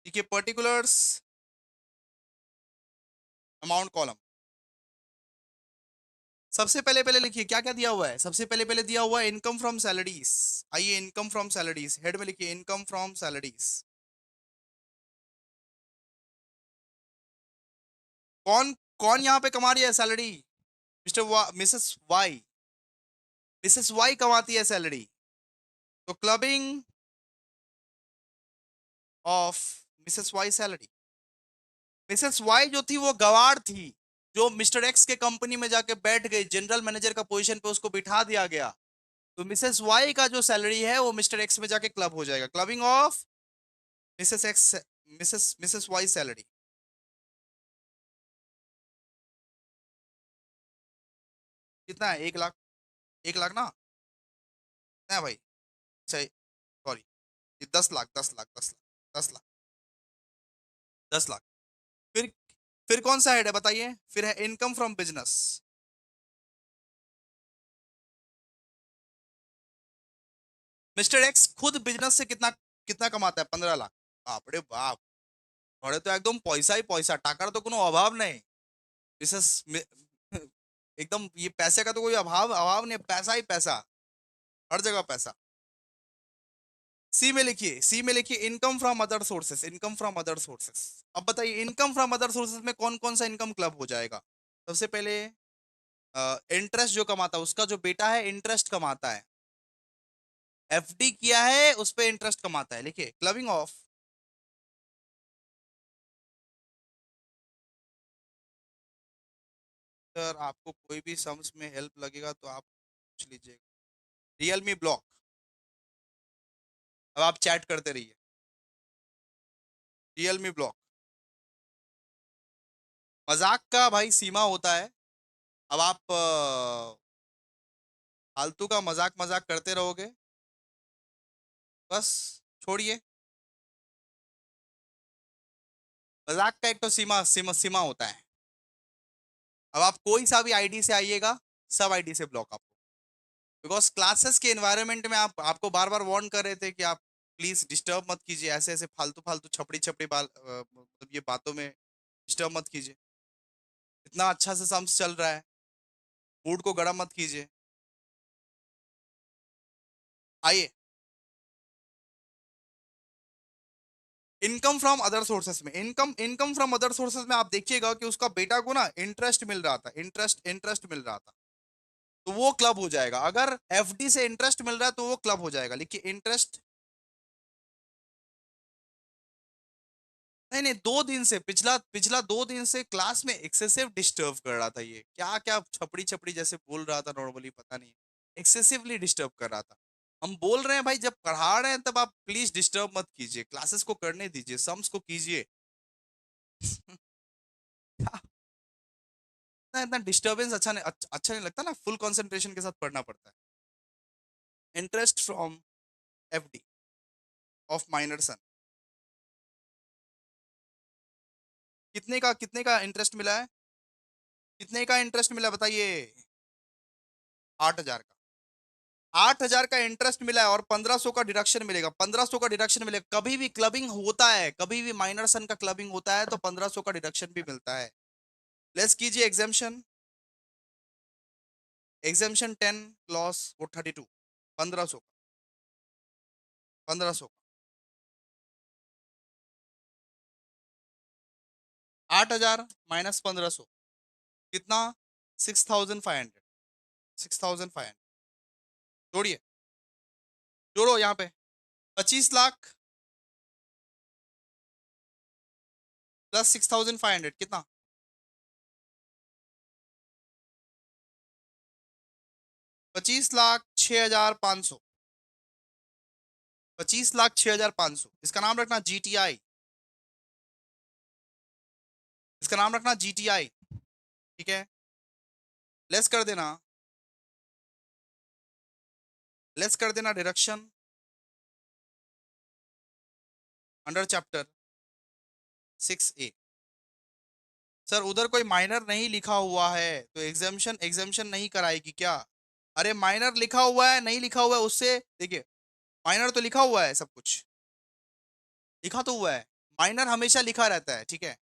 देखिए पर्टिकुलर्स अमाउंट कॉलम। सबसे पहले पहले लिखिए क्या क्या दिया हुआ है। सबसे पहले पहले दिया हुआ है इनकम फ्रॉम सैलरीज। आइए, इनकम फ्रॉम सैलरीज हेड में लिखिए, इनकम फ्रॉम सैलरीज। कौन कौन यहाँ पे कमा रही है salary, Mrs Y, Mrs Y कमाती है सैलरी। तो clubbing of Mrs Y salary. Mrs Y जो थी वो गवार थी, जो मिस्टर एक्स के कंपनी में जाके बैठ गई, जनरल मैनेजर का पोजीशन पे उसको बिठा दिया गया। तो मिसेस वाई का जो सैलरी है वो मिस्टर एक्स में जाके क्लब हो जाएगा, clubbing of Mrs X, Mrs Y salary. कितना है, 1 लाख, 1 लाख ना, है भाई, सही, सॉरी, 10 लाख, 10 लाख, 10 लाख, 10 लाख, 10 लाख। फिर फिर कौन सा हेड है बताइए, फिर है income from business. Mister x खुद बिजनेस से कितना कितना कमाता है, 15 लाख। बाप रे बाप, थोड़े तो एकदम पैसा ही पैसा, टाकार तो कोनो अभाव नहीं। विशेष एकदम ये पैसे का तो कोई अभाव अभाव नहीं, पैसा ही पैसा, हर जगह पैसा। सी में लिखिए, सी में लिखिए income from other sources, income from other sources. अब बताइए इनकम फ्रॉम अदर सोर्सेस में कौन कौन सा इनकम क्लब हो जाएगा। सबसे पहले इंटरेस्ट जो कमाता है, उसका जो बेटा है इंटरेस्ट कमाता है, एफडी किया है उस पे इंटरेस्ट कमाता है, लिखिए क्लबिंग ऑफ। सर आपको कोई भी सम्स में हेल्प लगेगा तो आप पूछ लीजिएगा। Realme block. अब आप चैट करते रहिए, रियलमी ब्लॉक। मजाक का भाई सीमा होता है। अब आप फालतू का मजाक मजाक करते रहोगे, बस छोड़िए। मजाक का एक तो सीमा सीमा सीमा होता है। अब आप कोई सा भी आईडी से आइएगा, सब आईडी से ब्लॉक आपको। बिकॉज क्लासेस के एनवायरनमेंट में आप आपको बार बार वार्न कर रहे थे कि आप प्लीज डिस्टर्ब मत कीजिए, ऐसे ऐसे फालतू फालतू छपड़ी छपड़ी मतलब ये बातों में डिस्टर्ब मत कीजिए। इतना अच्छा से सम्स चल रहा है, मूड को गर्म मत कीजिए। आइए, इनकम फ्रॉम अदर सोर्सेस में, इनकम फ्रॉम अदर सोर्सेस में आप देखिएगा कि उसका बेटा को ना इंटरेस्ट मिल रहा था, इंटरेस्ट मिल रहा था, तो वो क्लब हो जाएगा। अगर एफडी से इंटरेस्ट मिल रहा है तो वो क्लब हो जाएगा, लिखिए इंटरेस्ट। नहीं नहीं, 2 दिन से, पिछला पिछला 2 दिन से क्लास में एक्सेसिव डिस्टर्ब कर रहा था, ये क्या क्या छपड़ी छपड़ी जैसे बोल रहा था, नॉर्मली पता नहीं, एक्सेसिवली डिस्टर्ब कर रहा था। हम बोल रहे हैं भाई, जब पढ़ा रहे हैं तब आप प्लीज डिस्टर्ब मत कीजिए, क्लासेस को करने दीजिए, सम्स को कीजिए। इतना इतना डिस्टर्बेंस अच्छा नहीं, अच्छा नहीं लगता ना, फुल कंसंट्रेशन के साथ पढ़ना पड़ता है। Interest from FD of minor son, कितने का इंटरेस्ट मिला है, कितने का इंटरेस्ट मिला बताइए? 8,000 का। 8,000 का इंटरेस्ट मिला है और 1,500 का डिडक्शन मिलेगा। 1,500 का डिडक्शन मिलेगा। कभी भी क्लबिंग होता है, कभी भी माइनर सन का क्लबिंग होता है तो 1,500 का डिडक्शन भी मिलता है। लेस कीजिए एग्जाम्शन। एग्जाम्शन 10 क्लॉस वो 32। 1,500 का। 1,500 का। 8,000 माइनस 1,500 कितना? 6,500। 6,500 जोड़िए। जोड़ो यहाँ पे। 25 लाख प्लस 6,500 कितना? 25,06,500। 25,06,500। इसका नाम रखना GTI। इसका नाम रखना GTI। ठीक है। लेस कर देना। लेस कर देना deduction under chapter 6A। Sir उधर कोई माइनर नहीं लिखा हुआ है तो एग्जाम्शन एग्जाम्शन नहीं कराएगी क्या? अरे माइनर लिखा हुआ है, नहीं लिखा हुआ है उससे देखिए। माइनर तो लिखा हुआ है, सब कुछ लिखा तो हुआ है। माइनर हमेशा लिखा रहता है, ठीक है।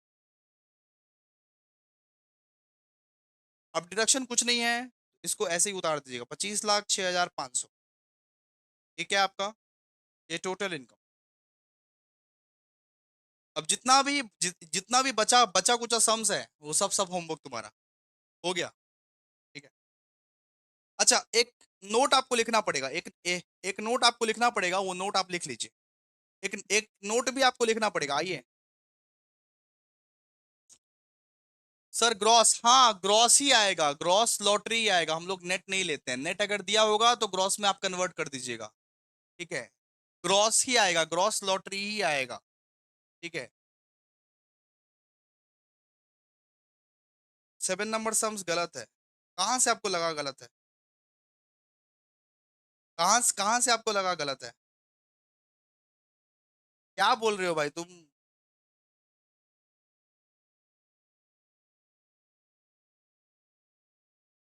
अब डिडक्शन कुछ नहीं है। इसको ऐसे ही उतार दीजिएगा। 25,06,500। ये क्या है आपका? ये टोटल इनकम। अब जितना भी बचा बचा कुचा सम्स है वो सब सब होमवर्क तुम्हारा हो गया। ठीक है। अच्छा, एक नोट आपको लिखना पड़ेगा। एक नोट आपको लिखना पड़ेगा, वो नोट आप लिख लीजिए। एक एक नोट भी आपको लिखना पड़ेगा, आइए। सर ग्रॉस, हाँ ग्रॉस ही आएगा, ग्रॉस लॉटरी ही आएगा। हम लोग नेट नहीं लेते हैं। नेट अगर दिया होगा तो ग्रॉस में आप कन्वर्ट कर दीजिएगा। ठीक है। ग्रॉस ही आएगा, ग्रॉस लॉटरी ही आएगा। ठीक है। 7 नंबर सम्स गलत है। कहाँ से आपको लगा गलत है? कहाँ से आपको लगा गलत है? क्या बोल रहे हो भाई तुम?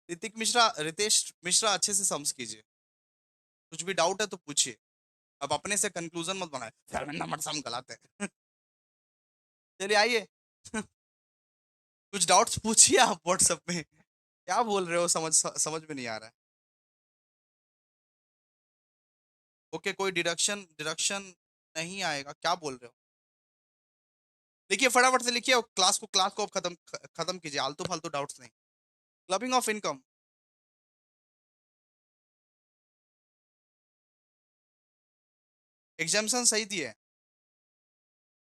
रितेश मिश्रा अच्छे से सम्स कीजिए। कुछ भी डाउट है तो पूछिए। अब अपने से कंक्लूजन मत बनाए 7 नंबर सम गलत है। चलिए आइए। कुछ डाउट्स पूछिए आप व्हाट्सएप में। क्या बोल रहे हो, समझ में नहीं आ रहा है। ओके, कोई डिडक्शन डिडक्शन नहीं आएगा, क्या बोल रहे हो? लिखिए फटाफट से लिखिए और क्लास को अब खत्म कीजिए। आलतू फालतू डाउट्स नहीं। Clubbing of income. एग्जाम्शन सही दिए।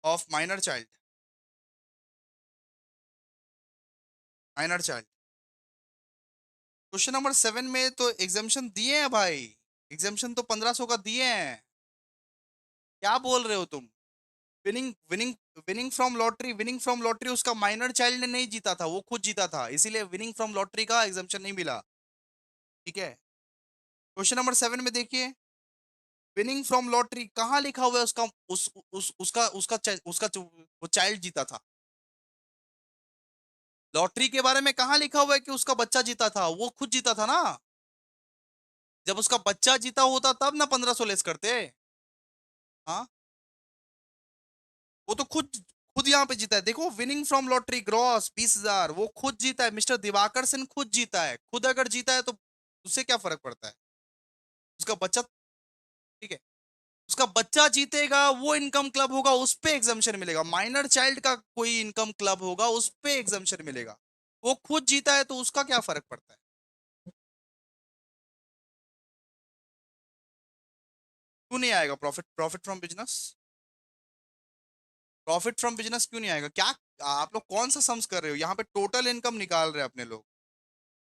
Of minor child. Minor child. Question number 7 में तो एग्जाम्शन दिए हैं भाई। एग्जाम्शन तो 1,500 का दिए हैं। क्या बोल रहे हो तुम? Winning winning winning from lottery उसका माइनर चाइल्ड ने नहीं जीता था, वो खुद जीता था, इसीलिए विनिंग फ्रॉम लॉटरी का एग्जाम्शन नहीं मिला। ठीक है। क्वेश्चन नंबर 7 में देखिए। विनिंग फ्रॉम लॉटरी कहाँ लिखा हुआ है? उसका वो चाइल्ड जीता था। लॉटरी के बारे में कहाँ लिखा हुआ है कि उसका बच्चा जीता था? वो खुद जीता था ना। जब उसका बच्चा जीता होता तब ना 1,500 लेस करते। हाँ। वो तो खुद यहाँ पे जीता है। देखो, विनिंग फ्रॉम लॉटरी ग्रॉस 20,000 वो खुद जीता है। मिस्टर दिवाकर सिंह खुद जीता है। खुद अगर जीता है तो उससे क्या फर्क पड़ता है? उसका बच्चा। ठीक है। उसका बच्चा जीतेगा, वो इनकम क्लब होगा, उस पे एग्जाम्शन मिलेगा। माइनर चाइल्ड का कोई इनकम क्लब होगा, उस पे एग्जाम्शन मिलेगा। वो खुद जीता है तो उसका क्या फर्क पड़ता है? क्यों नहीं आएगा profit profit from business? Profit from business क्यों नहीं आएगा? क्या आप लोग कौन सा सम्स कर रहे हो? यहाँ पे टोटल इनकम निकाल रहे हैं अपने लोग।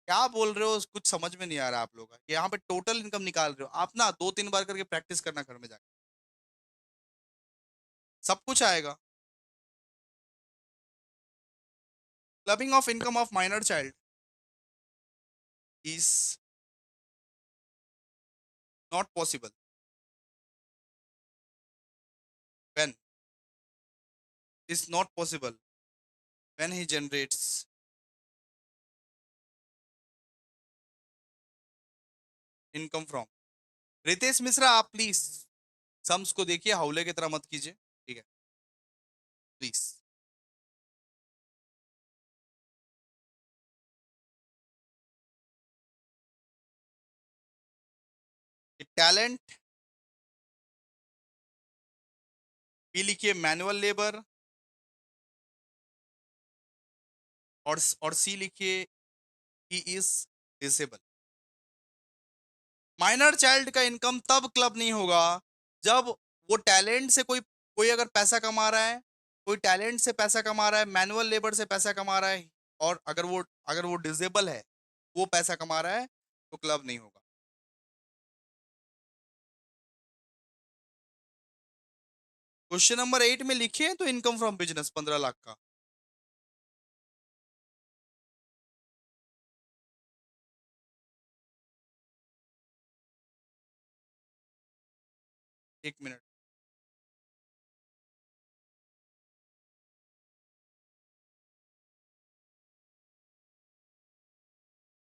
क्या बोल रहे हो? कुछ समझ में नहीं आ रहा आप लोग का। यहाँ पे टोटल इनकम निकाल रहे हो आप ना। 2-3 बार करके प्रैक्टिस करना घर में जाके। सब कुछ आएगा। Clubbing of income of minor child is not possible when is not possible when he generates income from. Ritesh Mishra आप प्लीज सम्स को देखिए, हाउले की तरह मत कीजिए, ठीक है, प्लीज। टैलेंट, बी लिखिए मैनुअल लेबर, और सी लिखिए he is disable. Minor child का इनकम तब क्लब नहीं होगा जब वो टैलेंट से कोई कोई अगर पैसा कमा रहा है, कोई टैलेंट से पैसा कमा रहा है, मैनुअल लेबर से पैसा कमा रहा है, और अगर वो डिसेबल है, वो पैसा कमा रहा है, तो क्लब नहीं होगा। क्वेश्चन नंबर 8 में लिखिए तो इनकम फ्रॉम बिजनेस 15 लाख का। एक minute.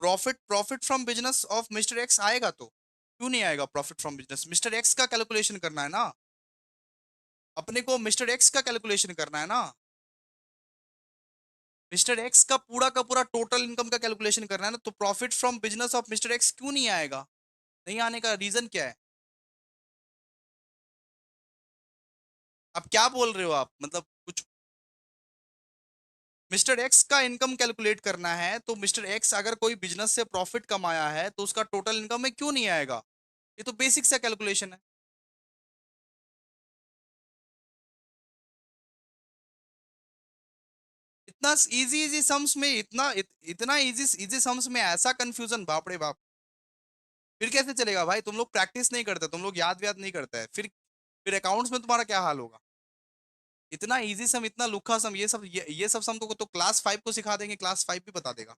Profit profit from business of Mr x आएगा तो क्यों नहीं आएगा? Profit from business mister X का कैलकुलेशन करना है ना, अपने को मिस्टर एक्स का कैलकुलेशन करना है ना, मिस्टर एक्स का पूरा टोटल इनकम का कैलकुलेशन करना है ना, तो profit from business of Mr x क्यों नहीं आएगा? नहीं आने का रीजन क्या है? अब क्या बोल रहे हो आप, मतलब कुछ। मिस्टर एक्स का इनकम कैलकुलेट करना है तो मिस्टर एक्स अगर कोई बिजनेस से प्रॉफिट कमाया है तो उसका टोटल इनकम में क्यों नहीं आएगा? ये तो बेसिक सा कैलकुलेशन है। इतना इजी इजी सम्स में इतना इजी इजी सम्स में ऐसा कंफ्यूजन, बाप रे बाप। फिर कैसे चलेगा भाई? तुम लोग प्रैक्टिस नहीं करते, तुम लोग याद व्याद नहीं करते है, फिर अकाउंट्स में तुम्हारा क्या हाल होगा? इतना इजी सम, इतना लुखा सम, ये सब सम तो क्लास 5 को सिखा देंगे, क्लास 5 भी बता देगा।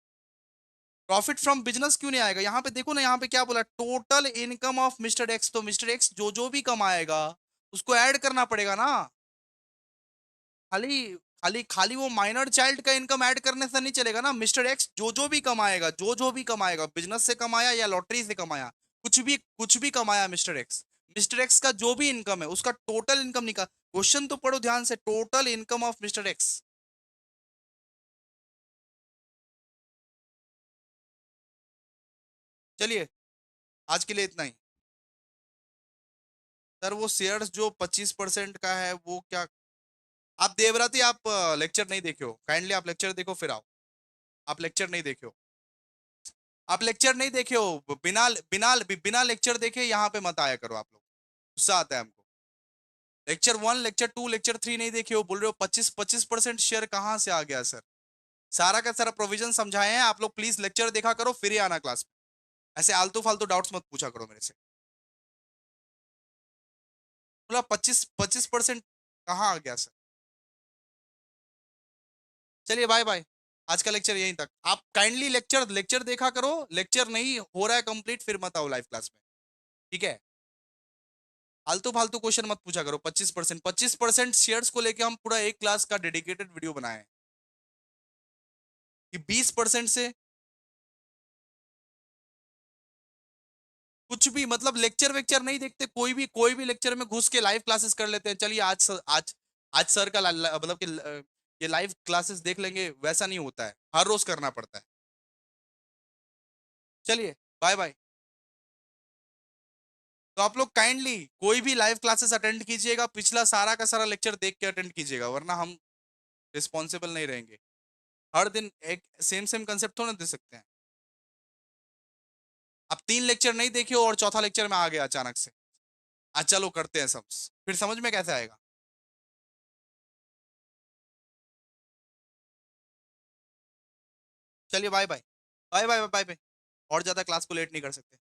प्रॉफिट फ्रॉम बिजनेस क्यों नहीं आएगा? यहाँ पे देखो ना, यहाँ पे क्या बोला, total income of Mr x, तो मिस्टर एक्स जो भी कमाएगा उसको ऐड करना पड़ेगा ना। खाली खाली खाली वो माइनर चाइल्ड का इनकम ऐड करने से नहीं चलेगा ना। मिस्टर एक्स जो भी कमाएगा, बिजनेस से कमाया या लॉटरी से कमाया, कुछ भी कमाया मिस्टर एक्स का जो भी इनकम है उसका टोटल इनकम निकाल। क्वेश्चन तो पढ़ो ध्यान से, total income of Mr x. चलिए, आज के लिए इतना ही। सर वो शेयर्स जो 25% का है वो क्या? आप देवराती, आप लेक्चर नहीं देखे हो, काइंडली आप लेक्चर देखो फिर आओ। आप लेक्चर नहीं देखे हो, आप लेक्चर नहीं देखे हो, बिना बिना बिना लेक्चर देखे यहाँ पे मत आया करो आप लोग, गुस्सा आता है हमको। लेक्चर 1, लेक्चर 2, लेक्चर 3 नहीं देखे हो, बोल रहे हो 25% शेयर कहाँ से आ गया सर? सारा का सारा प्रोविजन समझाए हैं आप लोग, प्लीज लेक्चर देखा करो फिर ही आना क्लास में। ऐसे आलतू फालतू डाउट्स मत पूछा करो मेरे से। बोला 25% कहाँ आ गया सर? चलिए बाय बाय। आज का लेक्चर यहीं तक। आप काइंडली लेक्चर लेक्चर देखा करो, लेक्चर नहीं हो रहा है कंप्लीट फिर मत आओ लाइव क्लास में, ठीक है? फालतू फालतू क्वेश्चन मत पूछा करो। 25% शेयर्स को लेके हम पूरा एक क्लास का डेडिकेटेड वीडियो बनाए हैं कि 20% से कुछ भी, मतलब लेक्चर वेक्चर नहीं देखते, कोई भी लेक्चर में घुस के लाइव क्लासेस कर लेते हैं। चलिए आज सर का मतलब कि ये लाइव क्लासेस देख लेंगे, वैसा नहीं होता है, हर रोज करना पड़ता है। चलिए बाय बाय। तो आप लोग काइंडली कोई भी लाइव क्लासेस अटेंड कीजिएगा, पिछला सारा का सारा लेक्चर देख के अटेंड कीजिएगा, वरना हम रिस्पॉन्सिबल नहीं रहेंगे। हर दिन एक सेम सेम कंसेप्ट थोड़ा ना दे सकते हैं। आप 3 लेक्चर नहीं देखे हो और चौथा लेक्चर में आ गया अचानक से, आज चलो करते हैं सब, फिर समझ में कैसे आएगा? चलिए bye bye. Bye bye bye bye. और ज्यादा क्लास को लेट नहीं कर सकते।